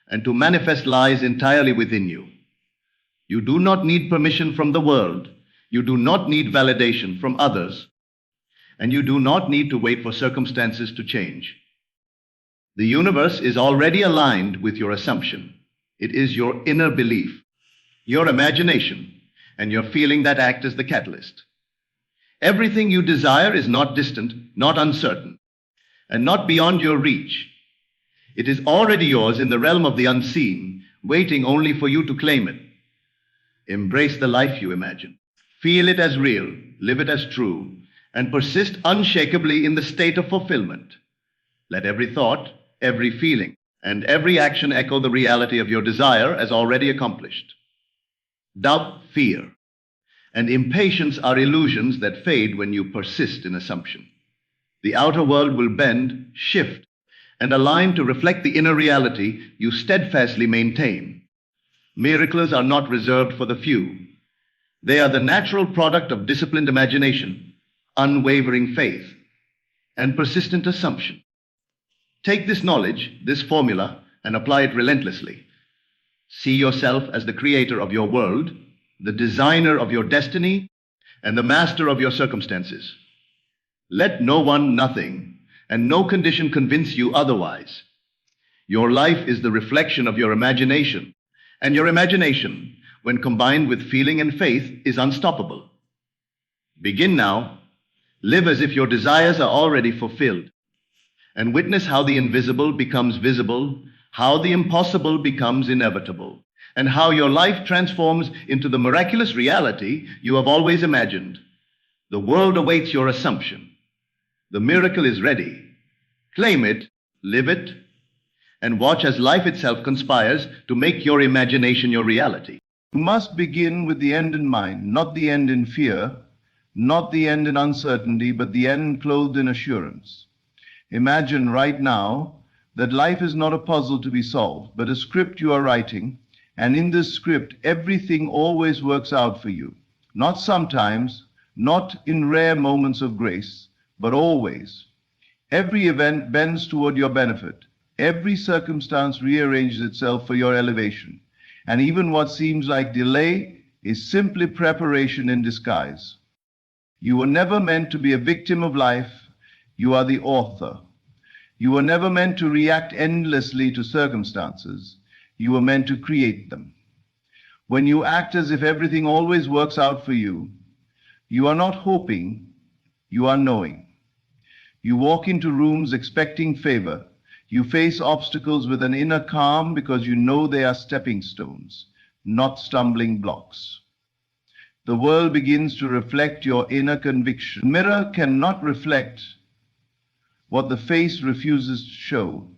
and to manifest lies entirely within you. You do not need permission from the world. You do not need validation from others. And you do not need to wait for circumstances to change. The universe is already aligned with your assumption. It is your inner belief, your imagination, and your feeling that act as the catalyst. Everything you desire is not distant, not uncertain, and not beyond your reach. It is already yours in the realm of the unseen, waiting only for you to claim it. Embrace the life you imagine. Feel it as real, live it as true, and persist unshakably in the state of fulfillment. Let every thought, every feeling, and every action echo the reality of your desire as already accomplished. Doubt, fear, and impatience are illusions that fade when you persist in assumption. The outer world will bend, shift, and align to reflect the inner reality you steadfastly maintain. Miracles are not reserved for the few. They are the natural product of disciplined imagination, unwavering faith, and persistent assumption. Take this knowledge, this formula, and apply it relentlessly. See yourself as the creator of your world, the designer of your destiny, and the master of your circumstances. Let no one, nothing, and no condition convince you otherwise. Your life is the reflection of your imagination, and your imagination, when combined with feeling and faith, is unstoppable. Begin now. Live as if your desires are already fulfilled, and witness how the invisible becomes visible, how the impossible becomes inevitable, and how your life transforms into the miraculous reality you have always imagined. The world awaits your assumption. The miracle is ready. Claim it, live it, and watch as life itself conspires to make your imagination your reality. You must begin with the end in mind, not the end in fear, not the end in uncertainty, but the end clothed in assurance. Imagine right now that life is not a puzzle to be solved, but a script you are writing, and in this script, everything always works out for you. Not sometimes, not in rare moments of grace, but always. Every event bends toward your benefit. Every circumstance rearranges itself for your elevation. And even what seems like delay is simply preparation in disguise. You were never meant to be a victim of life. You are the author. You were never meant to react endlessly to circumstances. You were meant to create them. When you act as if everything always works out for you, you are not hoping, you are knowing. You walk into rooms expecting favor. You face obstacles with an inner calm because you know they are stepping stones, not stumbling blocks. The world begins to reflect your inner conviction. The mirror cannot reflect what the face refuses to show.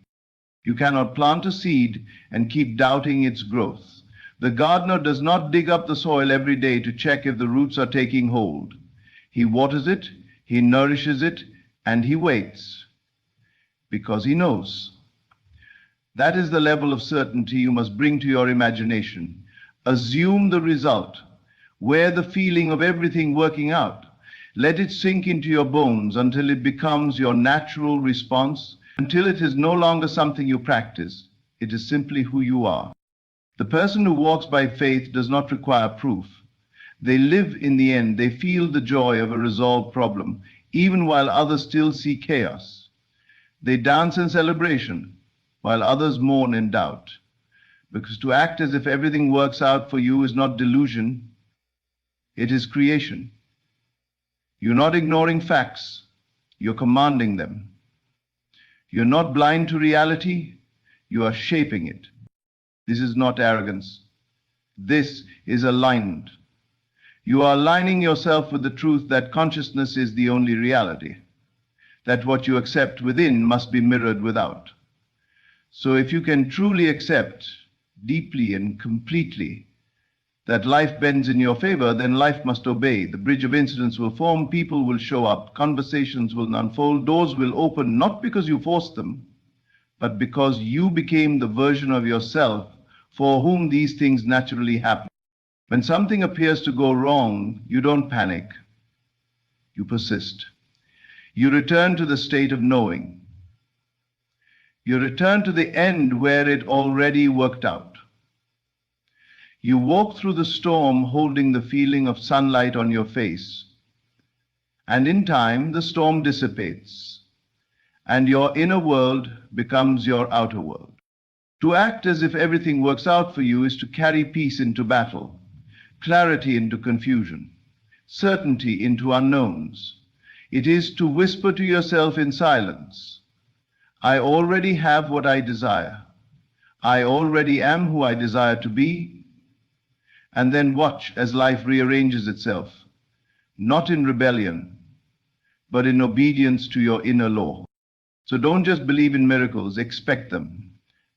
You cannot plant a seed and keep doubting its growth. The gardener does not dig up the soil every day to check if the roots are taking hold. He waters it, he nourishes it, and he waits because he knows. That is the level of certainty you must bring to your imagination. Assume the result. Wear the feeling of everything working out. Let it sink into your bones until it becomes your natural response, until it is no longer something you practice. It is simply who you are. The person who walks by faith does not require proof. They live in the end. They feel the joy of a resolved problem, even while others still see chaos. They dance in celebration, while others mourn in doubt. Because to act as if everything works out for you is not delusion, it is creation. You're not ignoring facts, you're commanding them. You're not blind to reality, you are shaping it. This is not arrogance. This is alignment. You are aligning yourself with the truth that consciousness is the only reality, that what you accept within must be mirrored without. So if you can truly accept deeply and completely that life bends in your favor, then life must obey. The bridge of incidents will form, people will show up, conversations will unfold, doors will open, not because you forced them, but because you became the version of yourself for whom these things naturally happen. When something appears to go wrong, you don't panic. You persist. You return to the state of knowing. You return to the end where it already worked out. You walk through the storm holding the feeling of sunlight on your face. And in time, the storm dissipates, and your inner world becomes your outer world. To act as if everything works out for you is to carry peace into battle, clarity into confusion, certainty into unknowns. It is to whisper to yourself in silence, I already have what I desire. I already am who I desire to be. And then watch as life rearranges itself, not in rebellion, but in obedience to your inner law. So don't just believe in miracles, expect them.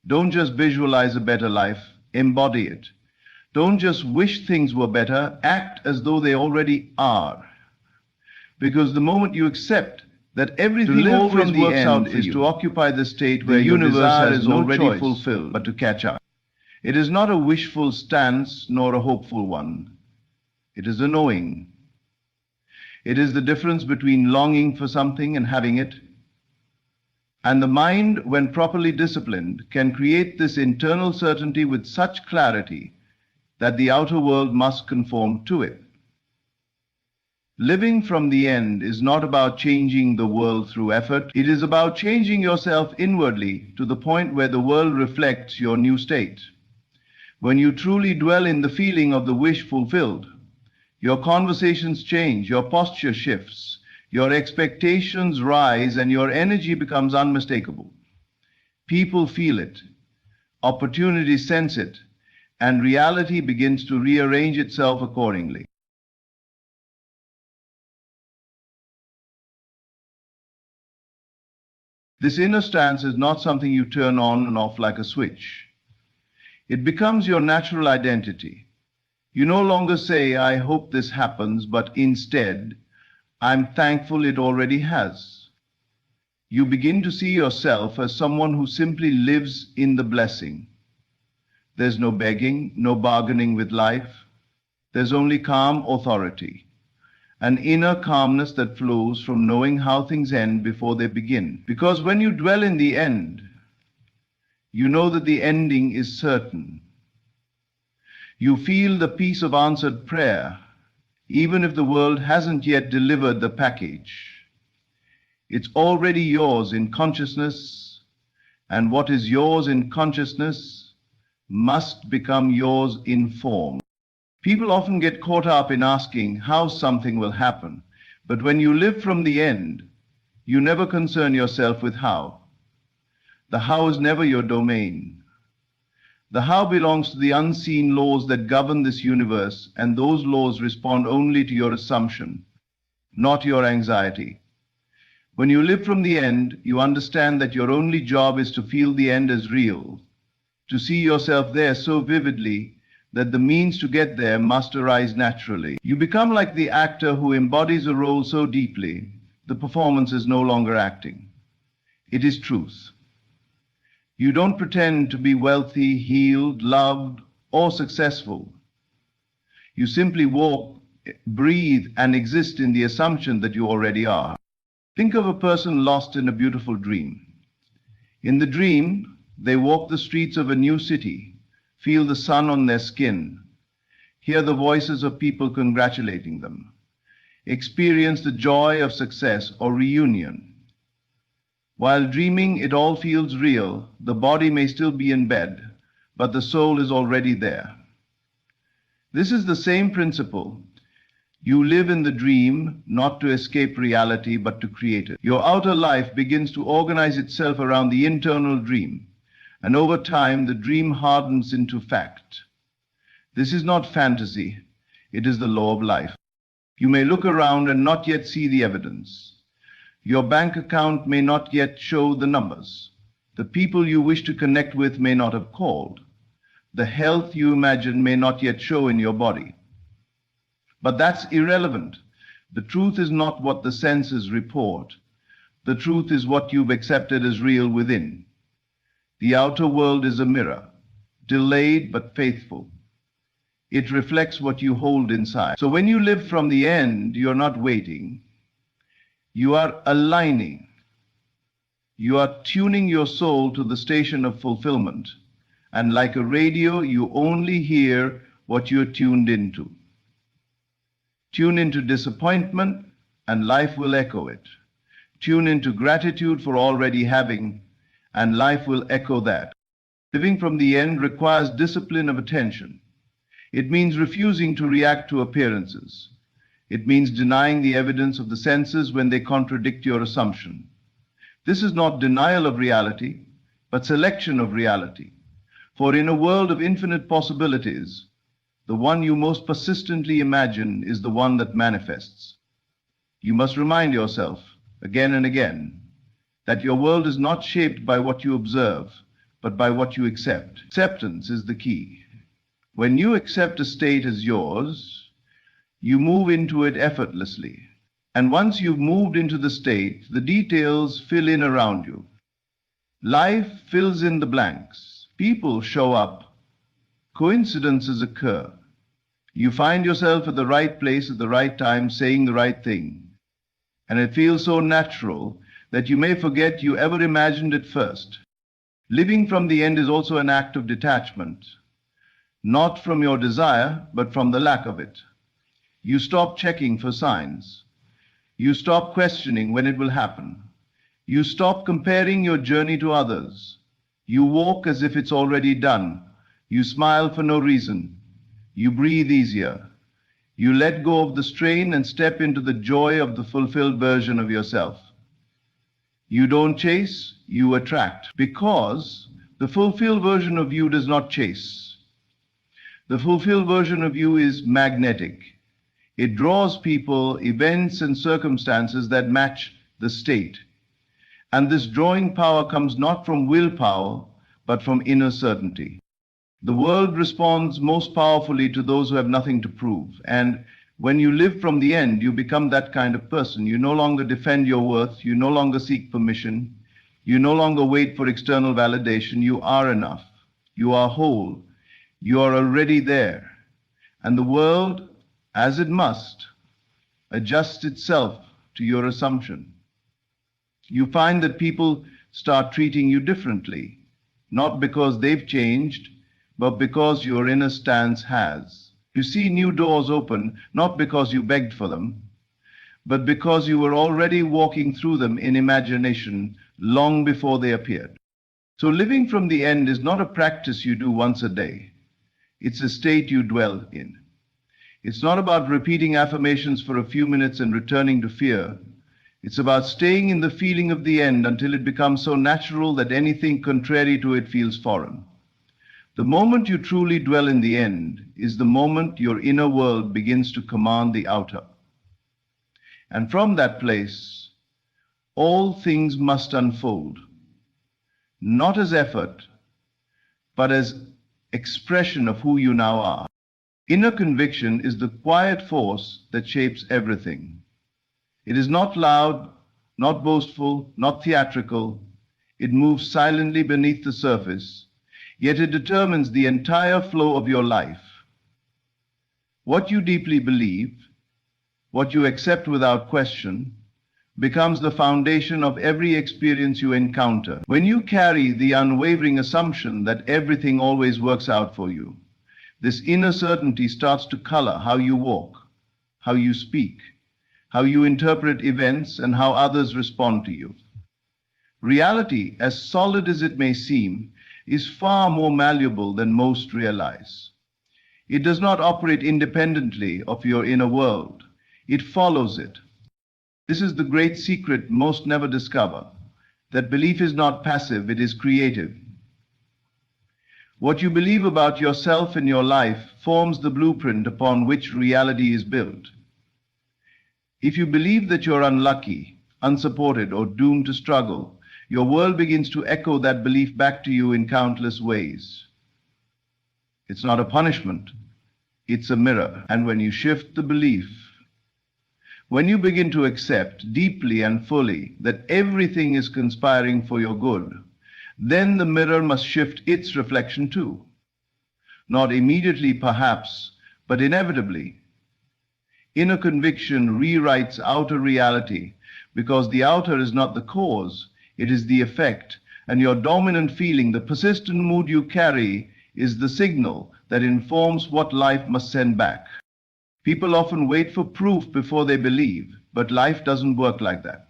Don't just visualize a better life, embody it. Don't just wish things were better, act as though they already are. Because the moment you accept that everything always works out for you, to occupy the state where your desire is already fulfilled, but to catch up. It is not a wishful stance nor a hopeful one. It is a knowing. It is the difference between longing for something and having it. And the mind, when properly disciplined, can create this internal certainty with such clarity that the outer world must conform to it. Living from the end is not about changing the world through effort. It is about changing yourself inwardly to the point where the world reflects your new state. When you truly dwell in the feeling of the wish fulfilled, your conversations change, your posture shifts, your expectations rise, and your energy becomes unmistakable. People feel it, opportunities sense it, and reality begins to rearrange itself accordingly. This inner stance is not something you turn on and off like a switch. It becomes your natural identity. You no longer say, I hope this happens, but instead, I'm thankful it already has. You begin to see yourself as someone who simply lives in the blessing. There's no begging, no bargaining with life. There's only calm authority, an inner calmness that flows from knowing how things end before they begin. Because when you dwell in the end, you know that the ending is certain. You feel the peace of answered prayer, even if the world hasn't yet delivered the package. It's already yours in consciousness, and what is yours in consciousness must become yours in form. People often get caught up in asking how something will happen, but when you live from the end, you never concern yourself with how. The how is never your domain. The how belongs to the unseen laws that govern this universe, and those laws respond only to your assumption, not your anxiety. When you live from the end, you understand that your only job is to feel the end as real, to see yourself there so vividly that the means to get there must arise naturally. You become like the actor who embodies a role so deeply, the performance is no longer acting. It is truth. You don't pretend to be wealthy, healed, loved, or successful. You simply walk, breathe, and exist in the assumption that you already are. Think of a person lost in a beautiful dream. In the dream, they walk the streets of a new city, feel the sun on their skin, hear the voices of people congratulating them, experience the joy of success or reunion. While dreaming, it all feels real. The body may still be in bed, but the soul is already there. This is the same principle. You live in the dream, not to escape reality, but to create it. Your outer life begins to organize itself around the internal dream, and over time, the dream hardens into fact. This is not fantasy. It is the law of life. You may look around and not yet see the evidence. Your bank account may not yet show the numbers. The people you wish to connect with may not have called. The health you imagine may not yet show in your body. But that's irrelevant. The truth is not what the senses report. The truth is what you've accepted as real within. The outer world is a mirror, delayed but faithful. It reflects what you hold inside. So when you live from the end, you're not waiting. You are aligning. You are tuning your soul to the station of fulfillment. And like a radio, you only hear what you're tuned into. Tune into disappointment, and life will echo it. Tune into gratitude for already having, and life will echo that. Living from the end requires discipline of attention. It means refusing to react to appearances. It means denying the evidence of the senses when they contradict your assumption. This is not denial of reality, but selection of reality. For in a world of infinite possibilities, the one you most persistently imagine is the one that manifests. You must remind yourself, again and again, that your world is not shaped by what you observe, but by what you accept. Acceptance is the key. When you accept a state as yours, you move into it effortlessly. And once you've moved into the state, the details fill in around you. Life fills in the blanks. People show up. Coincidences occur. You find yourself at the right place at the right time, saying the right thing. And it feels so natural that you may forget you ever imagined it first. Living from the end is also an act of detachment, not from your desire, but from the lack of it. You stop checking for signs. You stop questioning when it will happen. You stop comparing your journey to others. You walk as if it's already done. You smile for no reason. You breathe easier. You let go of the strain and step into the joy of the fulfilled version of yourself. You don't chase, you attract, because the fulfilled version of you does not chase. The fulfilled version of you is magnetic. It draws people, events, and circumstances that match the state. And this drawing power comes not from willpower, but from inner certainty. The world responds most powerfully to those who have nothing to prove. And when you live from the end, you become that kind of person. You no longer defend your worth. You no longer seek permission. You no longer wait for external validation. You are enough. You are whole. You are already there. And the world, as it must, adjusts itself to your assumption. You find that people start treating you differently, not because they've changed, but because your inner stance has. You see new doors open, not because you begged for them, but because you were already walking through them in imagination long before they appeared. So living from the end is not a practice you do once a day. It's a state you dwell in. It's not about repeating affirmations for a few minutes and returning to fear. It's about staying in the feeling of the end until it becomes so natural that anything contrary to it feels foreign. The moment you truly dwell in the end is the moment your inner world begins to command the outer. And from that place, all things must unfold, not as effort, but as expression of who you now are. Inner conviction is the quiet force that shapes everything. It is not loud, not boastful, not theatrical. It moves silently beneath the surface, yet it determines the entire flow of your life. What you deeply believe, what you accept without question, becomes the foundation of every experience you encounter. When you carry the unwavering assumption that everything always works out for you, this inner certainty starts to color how you walk, how you speak, how you interpret events, and how others respond to you. Reality, as solid as it may seem, is far more malleable than most realize. It does not operate independently of your inner world. It follows it. This is the great secret most never discover, that belief is not passive, it is creative. What you believe about yourself and your life forms the blueprint upon which reality is built. If you believe that you're unlucky, unsupported, or doomed to struggle, your world begins to echo that belief back to you in countless ways. It's not a punishment, it's a mirror. And when you shift the belief, when you begin to accept deeply and fully that everything is conspiring for your good, then the mirror must shift its reflection too. Not immediately, perhaps, but inevitably. Inner conviction rewrites outer reality because the outer is not the cause, it is the effect, and your dominant feeling, the persistent mood you carry, is the signal that informs what life must send back. People often wait for proof before they believe, but life doesn't work like that.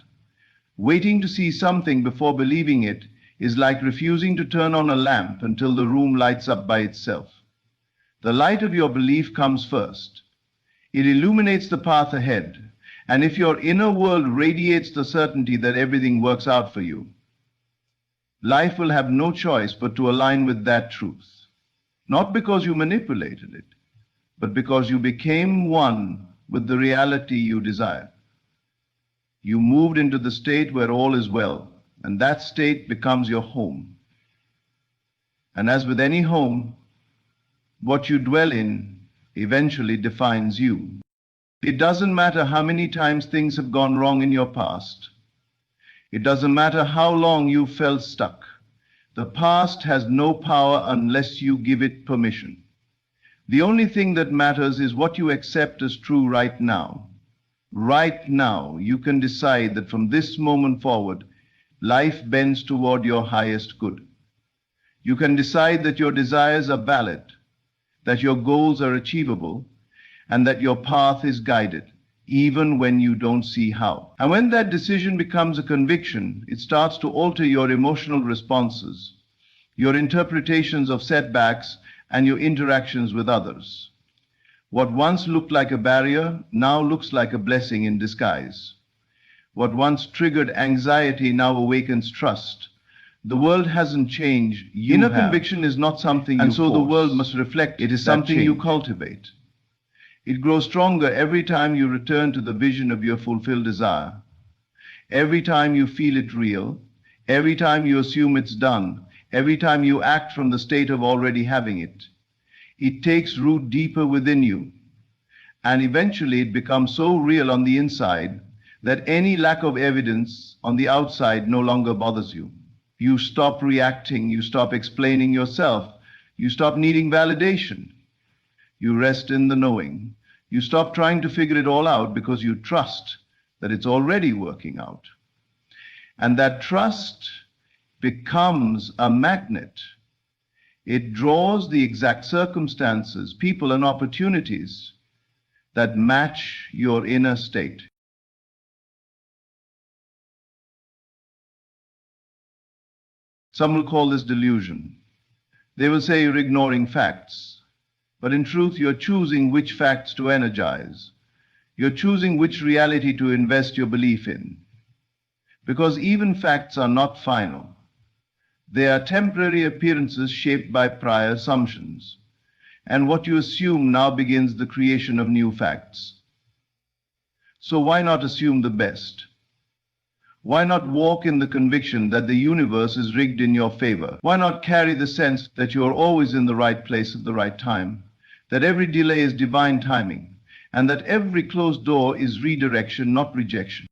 Waiting to see something before believing it is like refusing to turn on a lamp until the room lights up by itself. The light of your belief comes first. It illuminates the path ahead, and if your inner world radiates the certainty that everything works out for you, life will have no choice but to align with that truth. Not because you manipulated it, but because you became one with the reality you desired. You moved into the state where all is well, and that state becomes your home. And as with any home, what you dwell in eventually defines you. It doesn't matter how many times things have gone wrong in your past. It doesn't matter how long you felt stuck. The past has no power unless you give it permission. The only thing that matters is what you accept as true right now. Right now, you can decide that from this moment forward, life bends toward your highest good. You can decide that your desires are valid, that your goals are achievable, and that your path is guided, even when you don't see how. And when that decision becomes a conviction, it starts to alter your emotional responses, your interpretations of setbacks, and your interactions with others. What once looked like a barrier now looks like a blessing in disguise. What once triggered anxiety now awakens trust. The world hasn't changed. Inner conviction is not something you force. And so the world must reflect. It is something you cultivate. It grows stronger every time you return to the vision of your fulfilled desire. Every time you feel it real. Every time you assume it's done. Every time you act from the state of already having it. It takes root deeper within you. And eventually it becomes so real on the inside that any lack of evidence on the outside no longer bothers you. You stop reacting, you stop explaining yourself, you stop needing validation. You rest in the knowing. You stop trying to figure it all out because you trust that it's already working out. And that trust becomes a magnet. It draws the exact circumstances, people, and opportunities that match your inner state. Some will call this delusion. They will say you're ignoring facts. But in truth, you're choosing which facts to energize. You're choosing which reality to invest your belief in. Because even facts are not final. They are temporary appearances shaped by prior assumptions. And what you assume now begins the creation of new facts. So why not assume the best? Why not walk in the conviction that the universe is rigged in your favor? Why not carry the sense that you are always in the right place at the right time, that every delay is divine timing, and that every closed door is redirection, not rejection?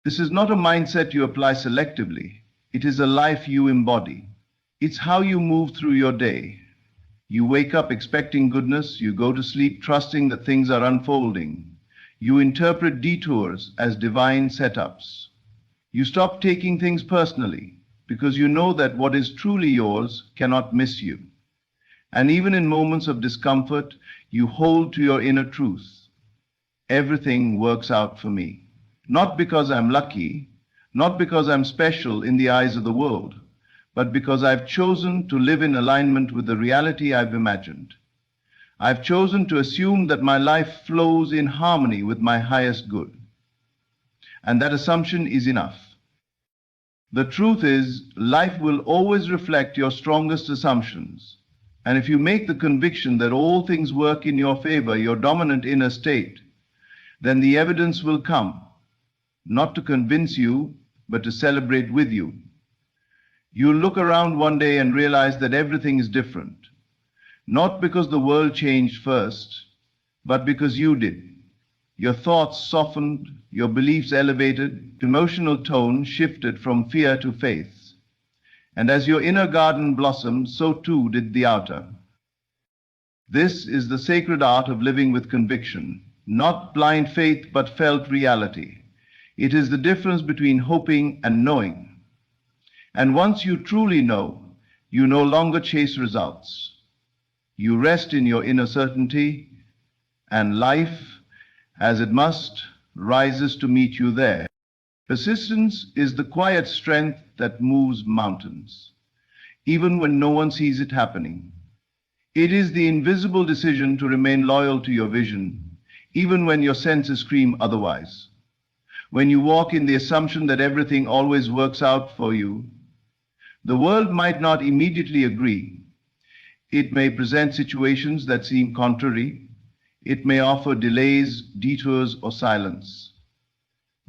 This is not a mindset you apply selectively. It is a life you embody. It's how you move through your day. You wake up expecting goodness. You go to sleep trusting that things are unfolding. You interpret detours as divine setups. You stop taking things personally because you know that what is truly yours cannot miss you. And even in moments of discomfort, you hold to your inner truth. Everything works out for me. Not because I'm lucky, not because I'm special in the eyes of the world, but because I've chosen to live in alignment with the reality I've imagined. I've chosen to assume that my life flows in harmony with my highest good. And that assumption is enough. The truth is, life will always reflect your strongest assumptions, And if you make the conviction that all things work in your favor, your dominant inner state, then the evidence will come, not to convince you, but to celebrate with you. You'll look around one day and realize that everything is different, not because the world changed first, but because you did. Your thoughts softened, your beliefs elevated, emotional tone shifted from fear to faith. And as your inner garden blossomed, so too did the outer. This is the sacred art of living with conviction, not blind faith but felt reality. It is the difference between hoping and knowing. And once you truly know, you no longer chase results. You rest in your inner certainty, and life, as it must, rises to meet you there. Persistence is the quiet strength that moves mountains, even when no one sees it happening. It is the invisible decision to remain loyal to your vision, even when your senses scream otherwise. When you walk in the assumption that everything always works out for you, the world might not immediately agree. It may present situations that seem contrary. It may offer delays, detours, or silence.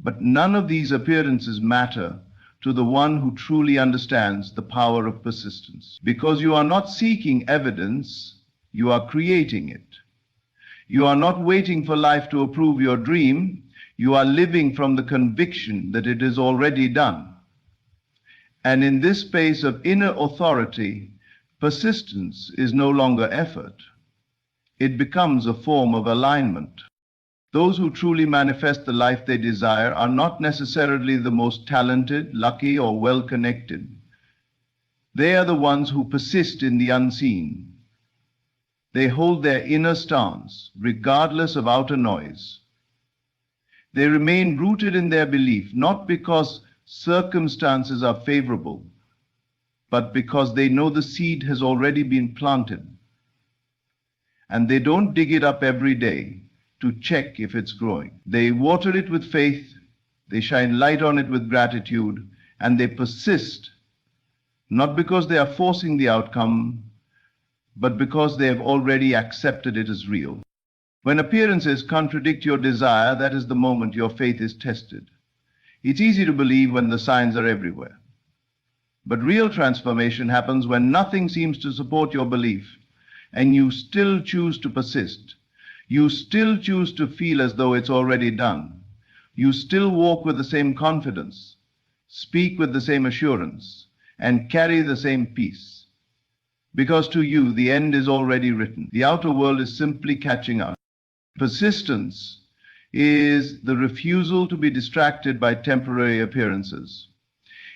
But none of these appearances matter to the one who truly understands the power of persistence. Because you are not seeking evidence, you are creating it. You are not waiting for life to approve your dream, you are living from the conviction that it is already done. And in this space of inner authority, persistence is no longer effort. It becomes a form of alignment. Those who truly manifest the life they desire are not necessarily the most talented, lucky, or well-connected. They are the ones who persist in the unseen. They hold their inner stance, regardless of outer noise. They remain rooted in their belief, not because circumstances are favorable, but because they know the seed has already been planted. And they don't dig it up every day to check if it's growing. They water it with faith, they shine light on it with gratitude, and they persist, not because they are forcing the outcome, but because they have already accepted it as real. When appearances contradict your desire, that is the moment your faith is tested. It's easy to believe when the signs are everywhere. But real transformation happens when nothing seems to support your belief, and you still choose to persist. You still choose to feel as though it's already done. You still walk with the same confidence, speak with the same assurance, and carry the same peace. Because to you, the end is already written. The outer world is simply catching up. Persistence is the refusal to be distracted by temporary appearances.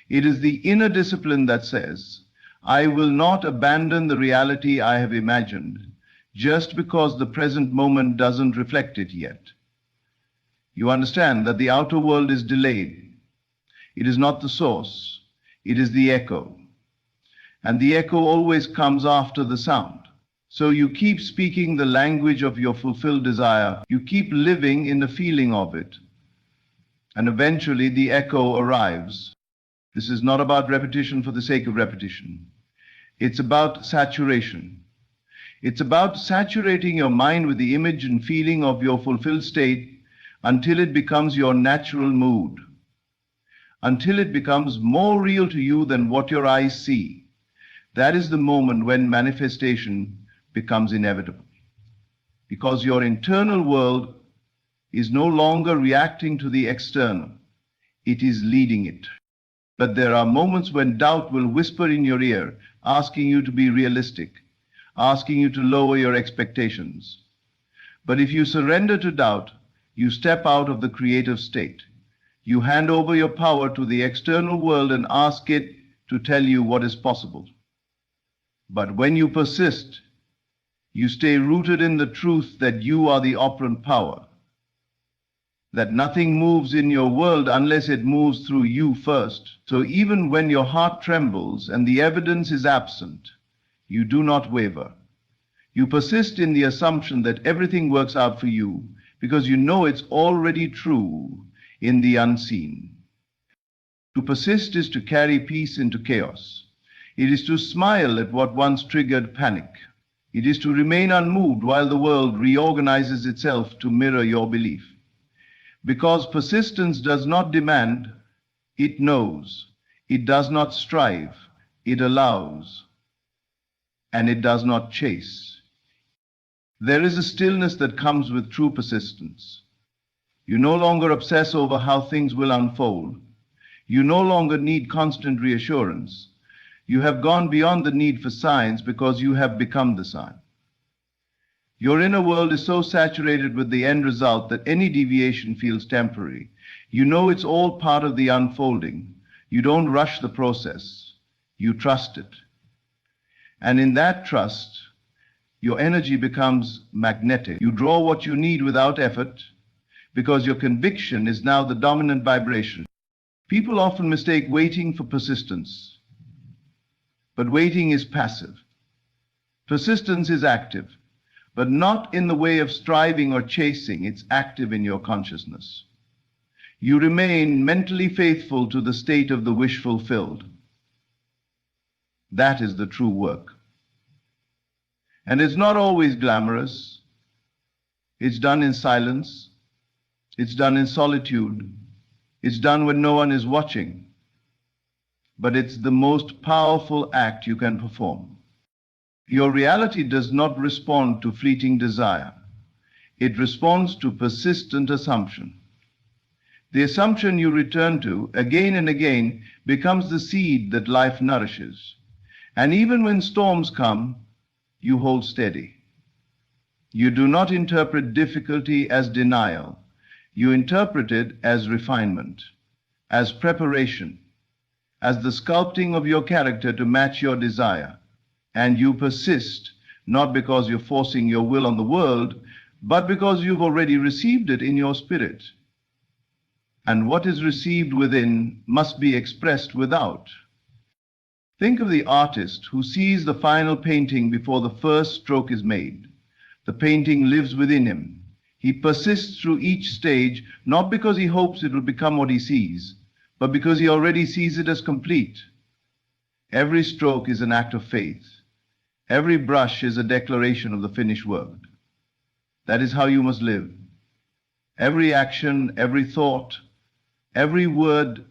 It is the inner discipline that says, I will not abandon the reality I have imagined just because the present moment doesn't reflect it yet. You understand that the outer world is delayed. It is not the source, it is the echo. And the echo always comes after the sound. So you keep speaking the language of your fulfilled desire. You keep living in the feeling of it. And eventually the echo arrives. This is not about repetition for the sake of repetition. It's about saturation. It's about saturating your mind with the image and feeling of your fulfilled state until it becomes your natural mood, until it becomes more real to you than what your eyes see. That is the moment when manifestation becomes inevitable, because your internal world is no longer reacting to the external, it is leading it. But there are moments when doubt will whisper in your ear, asking you to be realistic, asking you to lower your expectations. But if you surrender to doubt, you step out of the creative state. You hand over your power to the external world and ask it to tell you what is possible. But when you persist, you stay rooted in the truth that you are the operant power, that nothing moves in your world unless it moves through you first. So even when your heart trembles and the evidence is absent, you do not waver. You persist in the assumption that everything works out for you because you know it's already true in the unseen. To persist is to carry peace into chaos. It is to smile at what once triggered panic. It is to remain unmoved while the world reorganizes itself to mirror your belief. Because persistence does not demand, it knows. It does not strive, it allows. And it does not chase. There is a stillness that comes with true persistence. You no longer obsess over how things will unfold. You no longer need constant reassurance. You have gone beyond the need for signs because you have become the sign. Your inner world is so saturated with the end result that any deviation feels temporary. You know it's all part of the unfolding. You don't rush the process. You trust it. And in that trust, your energy becomes magnetic. You draw what you need without effort because your conviction is now the dominant vibration. People often mistake waiting for persistence. But waiting is passive. Persistence is active, but not in the way of striving or chasing. It's active in your consciousness. You remain mentally faithful to the state of the wish fulfilled. That is the true work. And it's not always glamorous. It's done in silence. It's done in solitude. It's done when no one is watching. But it's the most powerful act you can perform. Your reality does not respond to fleeting desire. It responds to persistent assumption. The assumption you return to again and again becomes the seed that life nourishes. And even when storms come, you hold steady. You do not interpret difficulty as denial. You interpret it as refinement, as preparation, as the sculpting of your character to match your desire. And you persist, not because you're forcing your will on the world, but because you've already received it in your spirit. And what is received within must be expressed without. Think of the artist who sees the final painting before the first stroke is made. The painting lives within him. He persists through each stage, not because he hopes it will become what he sees, but because he already sees it as complete. Every stroke is an act of faith. Every brush is a declaration of the finished work. That is how you must live. Every action, every thought, every word,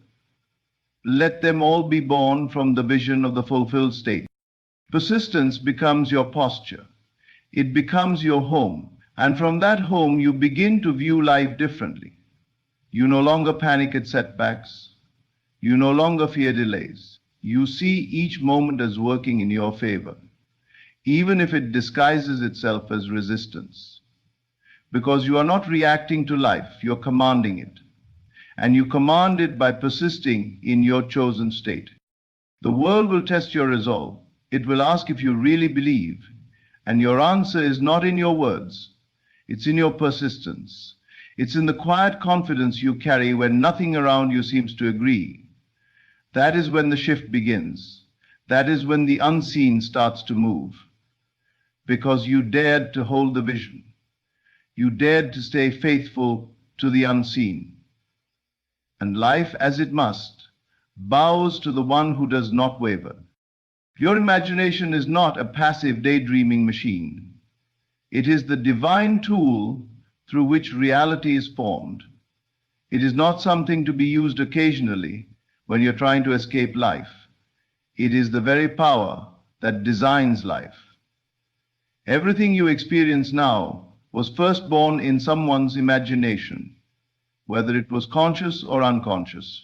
let them all be born from the vision of the fulfilled state. Persistence becomes your posture. It becomes your home. And from that home, you begin to view life differently. You no longer panic at setbacks. You no longer fear delays. You see each moment as working in your favor, even if it disguises itself as resistance. Because you are not reacting to life, you're commanding it. And you command it by persisting in your chosen state. The world will test your resolve. It will ask if you really believe. And your answer is not in your words. It's in your persistence. It's in the quiet confidence you carry when nothing around you seems to agree. That is when the shift begins. That is when the unseen starts to move. Because you dared to hold the vision. You dared to stay faithful to the unseen. And life, as it must, bows to the one who does not waver. Your imagination is not a passive daydreaming machine. It is the divine tool through which reality is formed. It is not something to be used occasionally when you're trying to escape life. It is the very power that designs life. Everything you experience now was first born in someone's imagination, whether it was conscious or unconscious.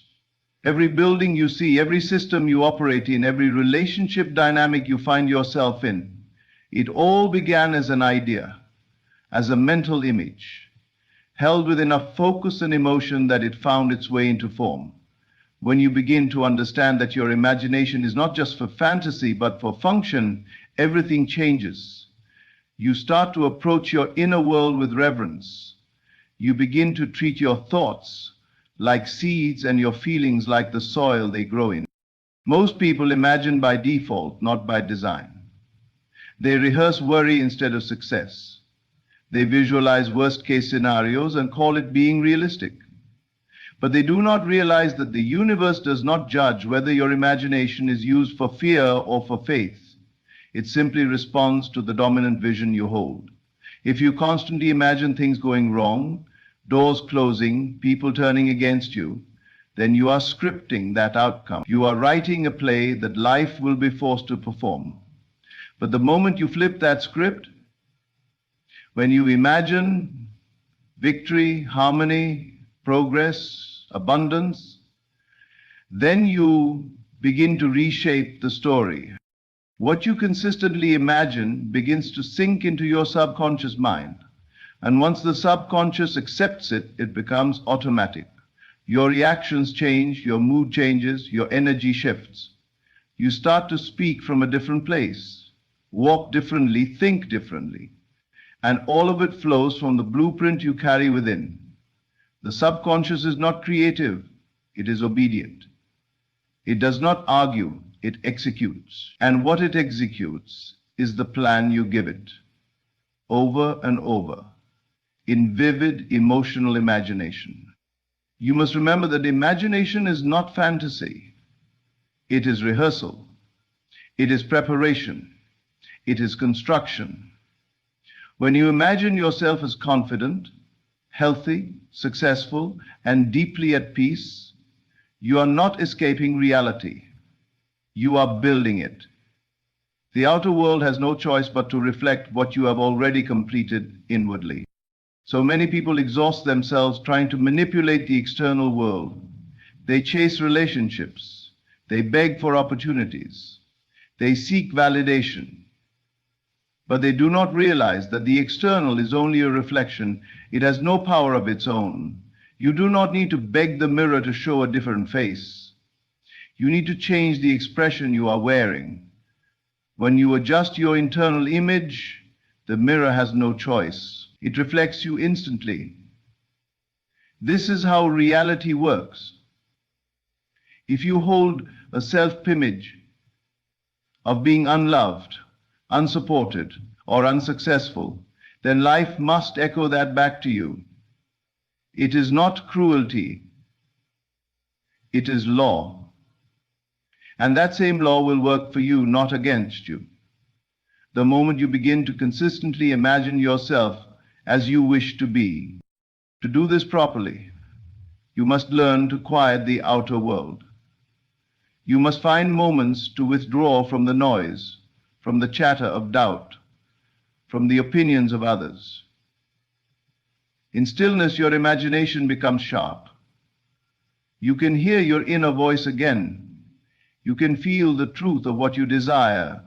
Every building you see, every system you operate in, every relationship dynamic you find yourself in, it all began as an idea, as a mental image, held with enough focus and emotion that it found its way into form. When you begin to understand that your imagination is not just for fantasy, but for function, everything changes. You start to approach your inner world with reverence. You begin to treat your thoughts like seeds and your feelings like the soil they grow in. Most people imagine by default, not by design. They rehearse worry instead of success. They visualize worst-case scenarios and call it being realistic. But they do not realize that the universe does not judge whether your imagination is used for fear or for faith. It simply responds to the dominant vision you hold. If you constantly imagine things going wrong, doors closing, people turning against you, then you are scripting that outcome. You are writing a play that life will be forced to perform. But the moment you flip that script, when you imagine victory, harmony, progress, abundance, then you begin to reshape the story. What you consistently imagine begins to sink into your subconscious mind. And once the subconscious accepts it, it becomes automatic. Your reactions change, your mood changes, your energy shifts. You start to speak from a different place, walk differently, think differently. And all of it flows from the blueprint you carry within. The subconscious is not creative, it is obedient. It does not argue, it executes. And what it executes is the plan you give it, over and over, in vivid emotional imagination. You must remember that imagination is not fantasy. It is rehearsal. It is preparation. It is construction. When you imagine yourself as confident, healthy, successful, and deeply at peace, you are not escaping reality. You are building it. The outer world has no choice but to reflect what you have already completed inwardly. So many people exhaust themselves trying to manipulate the external world. They chase relationships. They beg for opportunities. They seek validation. But they do not realize that the external is only a reflection. It has no power of its own. You do not need to beg the mirror to show a different face. You need to change the expression you are wearing. When you adjust your internal image, the mirror has no choice. It reflects you instantly. This is how reality works. If you hold a self-image of being unloved, unsupported, or unsuccessful, then life must echo that back to you. It is not cruelty. It is law. And that same law will work for you, not against you. The moment you begin to consistently imagine yourself as you wish to be. To do this properly, you must learn to quiet the outer world. You must find moments to withdraw from the noise, from the chatter of doubt, from the opinions of others. In stillness, your imagination becomes sharp. You can hear your inner voice again. You can feel the truth of what you desire.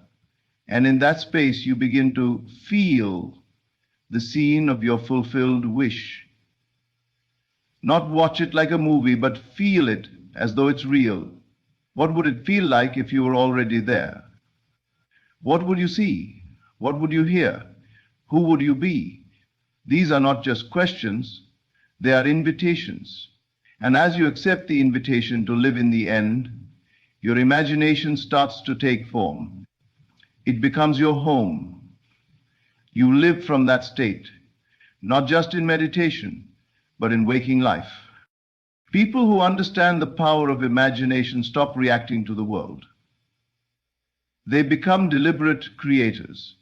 And in that space, you begin to feel the scene of your fulfilled wish. Not watch it like a movie, but feel it as though it's real. What would it feel like if you were already there? What would you see? What would you hear? Who would you be? These are not just questions, they are invitations. And as you accept the invitation to live in the end, your imagination starts to take form. It becomes your home. You live from that state, not just in meditation, but in waking life. People who understand the power of imagination stop reacting to the world. They become deliberate creators.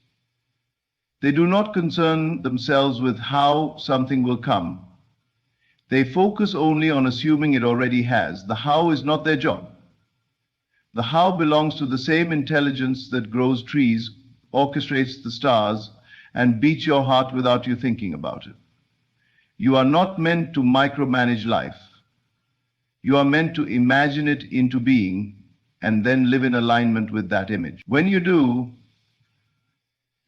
They do not concern themselves with how something will come. They focus only on assuming it already has. The how is not their job. The how belongs to the same intelligence that grows trees, orchestrates the stars, and beats your heart without you thinking about it. You are not meant to micromanage life. You are meant to imagine it into being and then live in alignment with that image. When you do,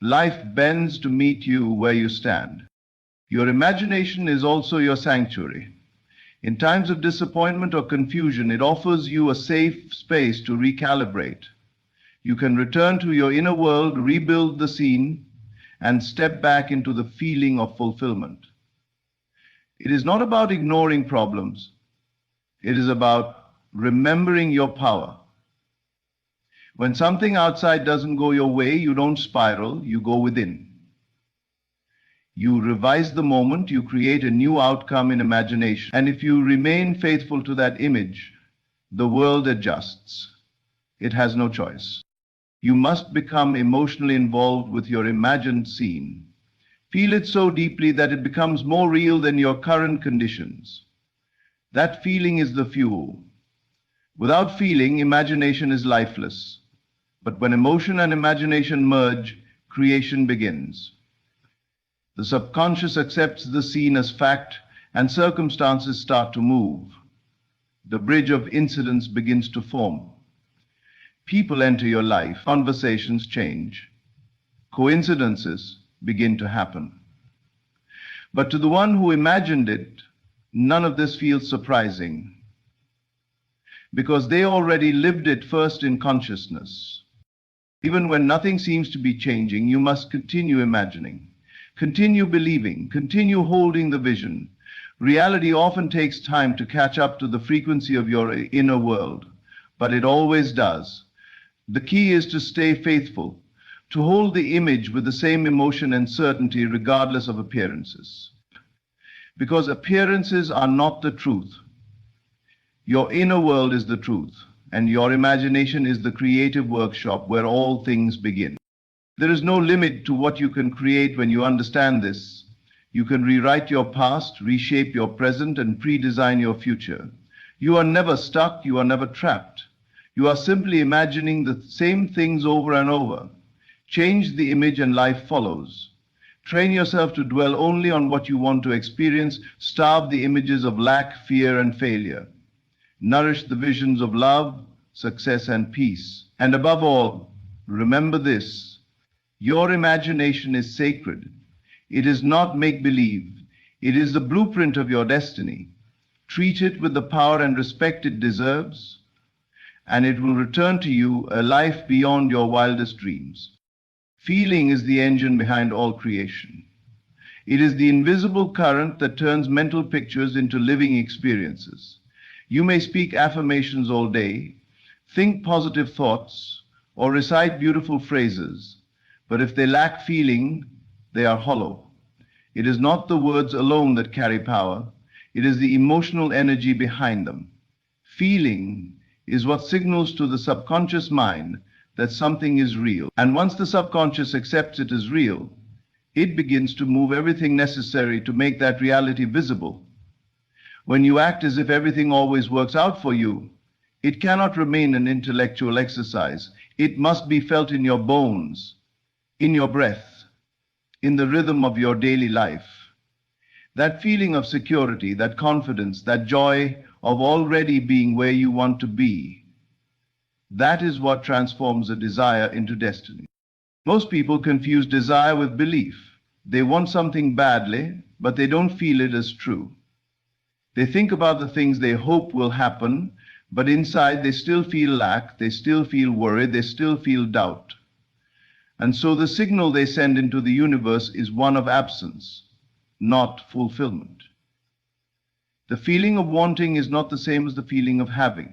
life bends to meet you where you stand. Your imagination is also your sanctuary. In times of disappointment or confusion, it offers you a safe space to recalibrate. You can return to your inner world, rebuild the scene, and step back into the feeling of fulfillment. It is not about ignoring problems. It is about remembering your power. When something outside doesn't go your way, you don't spiral, you go within. You revise the moment, you create a new outcome in imagination. And if you remain faithful to that image, the world adjusts. It has no choice. You must become emotionally involved with your imagined scene. Feel it so deeply that it becomes more real than your current conditions. That feeling is the fuel. Without feeling, imagination is lifeless. But when emotion and imagination merge, creation begins. The subconscious accepts the scene as fact, and circumstances start to move. The bridge of incidents begins to form. People enter your life, conversations change, coincidences begin to happen. But to the one who imagined it, none of this feels surprising, because they already lived it first in consciousness. Even when nothing seems to be changing, you must continue imagining, continue believing, continue holding the vision. Reality often takes time to catch up to the frequency of your inner world, but it always does. The key is to stay faithful, to hold the image with the same emotion and certainty regardless of appearances. Because appearances are not the truth. Your inner world is the truth, and your imagination is the creative workshop where all things begin. There is no limit to what you can create when you understand this. You can rewrite your past, reshape your present, and pre-design your future. You are never stuck, you are never trapped. You are simply imagining the same things over and over. Change the image and life follows. Train yourself to dwell only on what you want to experience. Starve the images of lack, fear, and failure. Nourish the visions of love, success, and peace. And above all, remember this: your imagination is sacred. It is not make-believe. It is the blueprint of your destiny. Treat it with the power and respect it deserves, and it will return to you a life beyond your wildest dreams. Feeling is the engine behind all creation. It is the invisible current that turns mental pictures into living experiences. You may speak affirmations all day, think positive thoughts, or recite beautiful phrases, but if they lack feeling, they are hollow. It is not the words alone that carry power, it is the emotional energy behind them. Feeling is what signals to the subconscious mind that something is real. And once the subconscious accepts it as real, it begins to move everything necessary to make that reality visible. When you act as if everything always works out for you, it cannot remain an intellectual exercise. It must be felt in your bones, in your breath, in the rhythm of your daily life. That feeling of security, that confidence, that joy of already being where you want to be, that is what transforms a desire into destiny. Most people confuse desire with belief. They want something badly, but they don't feel it as true. They think about the things they hope will happen, but inside they still feel lack, they still feel worry, they still feel doubt. And so the signal they send into the universe is one of absence, not fulfillment. The feeling of wanting is not the same as the feeling of having.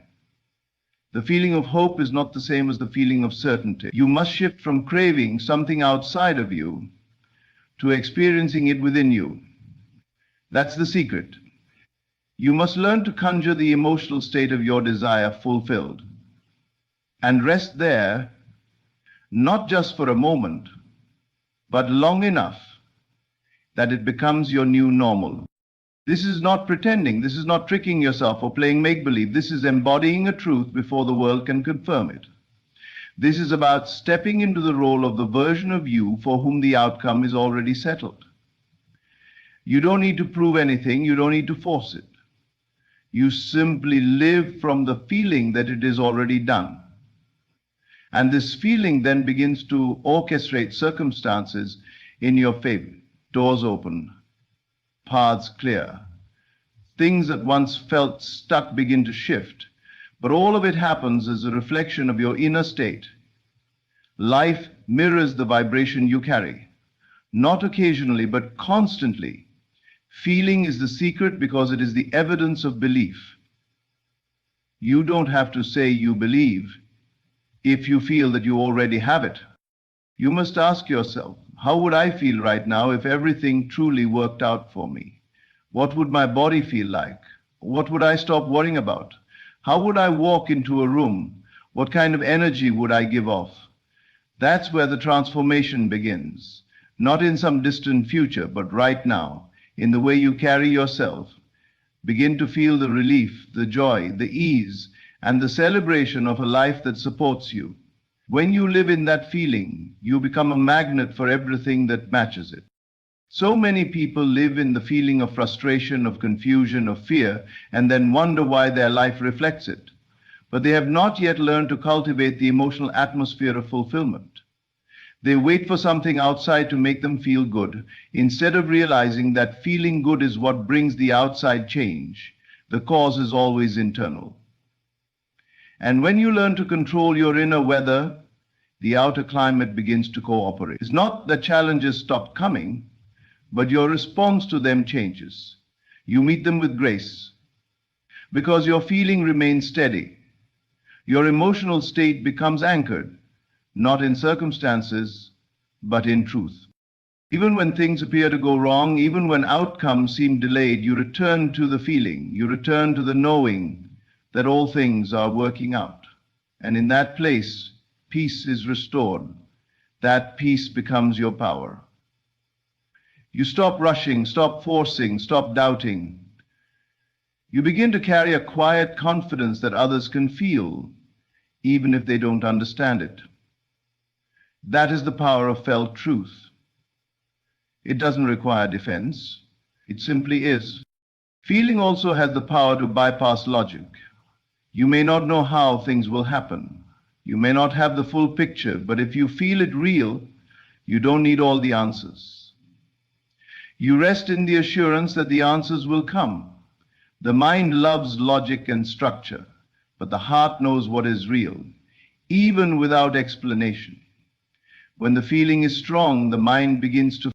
The feeling of hope is not the same as the feeling of certainty. You must shift from craving something outside of you to experiencing it within you. That's the secret. You must learn to conjure the emotional state of your desire fulfilled and rest there, not just for a moment, but long enough that it becomes your new normal. This is not pretending, this is not tricking yourself or playing make-believe. This is embodying a truth before the world can confirm it. This is about stepping into the role of the version of you for whom the outcome is already settled. You don't need to prove anything, you don't need to force it. You simply live from the feeling that it is already done. And this feeling then begins to orchestrate circumstances in your favor. Doors open, paths clear. Things that once felt stuck begin to shift, but all of it happens as a reflection of your inner state. Life mirrors the vibration you carry, not occasionally, but constantly. Feeling is the secret because it is the evidence of belief. You don't have to say you believe if you feel that you already have it. You must ask yourself, how would I feel right now if everything truly worked out for me? What would my body feel like? What would I stop worrying about? How would I walk into a room? What kind of energy would I give off? That's where the transformation begins, not in some distant future, but right now, in the way you carry yourself. Begin to feel the relief, the joy, the ease, and the celebration of a life that supports you. When you live in that feeling, you become a magnet for everything that matches it. So many people live in the feeling of frustration, of confusion, of fear, and then wonder why their life reflects it. But they have not yet learned to cultivate the emotional atmosphere of fulfillment. They wait for something outside to make them feel good, instead of realizing that feeling good is what brings the outside change. The cause is always internal. And when you learn to control your inner weather, the outer climate begins to cooperate. It's not that challenges stop coming, but your response to them changes. You meet them with grace, because your feeling remains steady. Your emotional state becomes anchored, not in circumstances, but in truth. Even when things appear to go wrong, even when outcomes seem delayed, you return to the feeling, you return to the knowing that all things are working out. And in that place, peace is restored. That peace becomes your power. You stop rushing, stop forcing, stop doubting. You begin to carry a quiet confidence that others can feel, even if they don't understand it. That is the power of felt truth. It doesn't require defense. It simply is. Feeling also has the power to bypass logic. You may not know how things will happen. You may not have the full picture, but if you feel it real, you don't need all the answers. You rest in the assurance that the answers will come. The mind loves logic and structure, but the heart knows what is real, even without explanation. When the feeling is strong, the mind begins to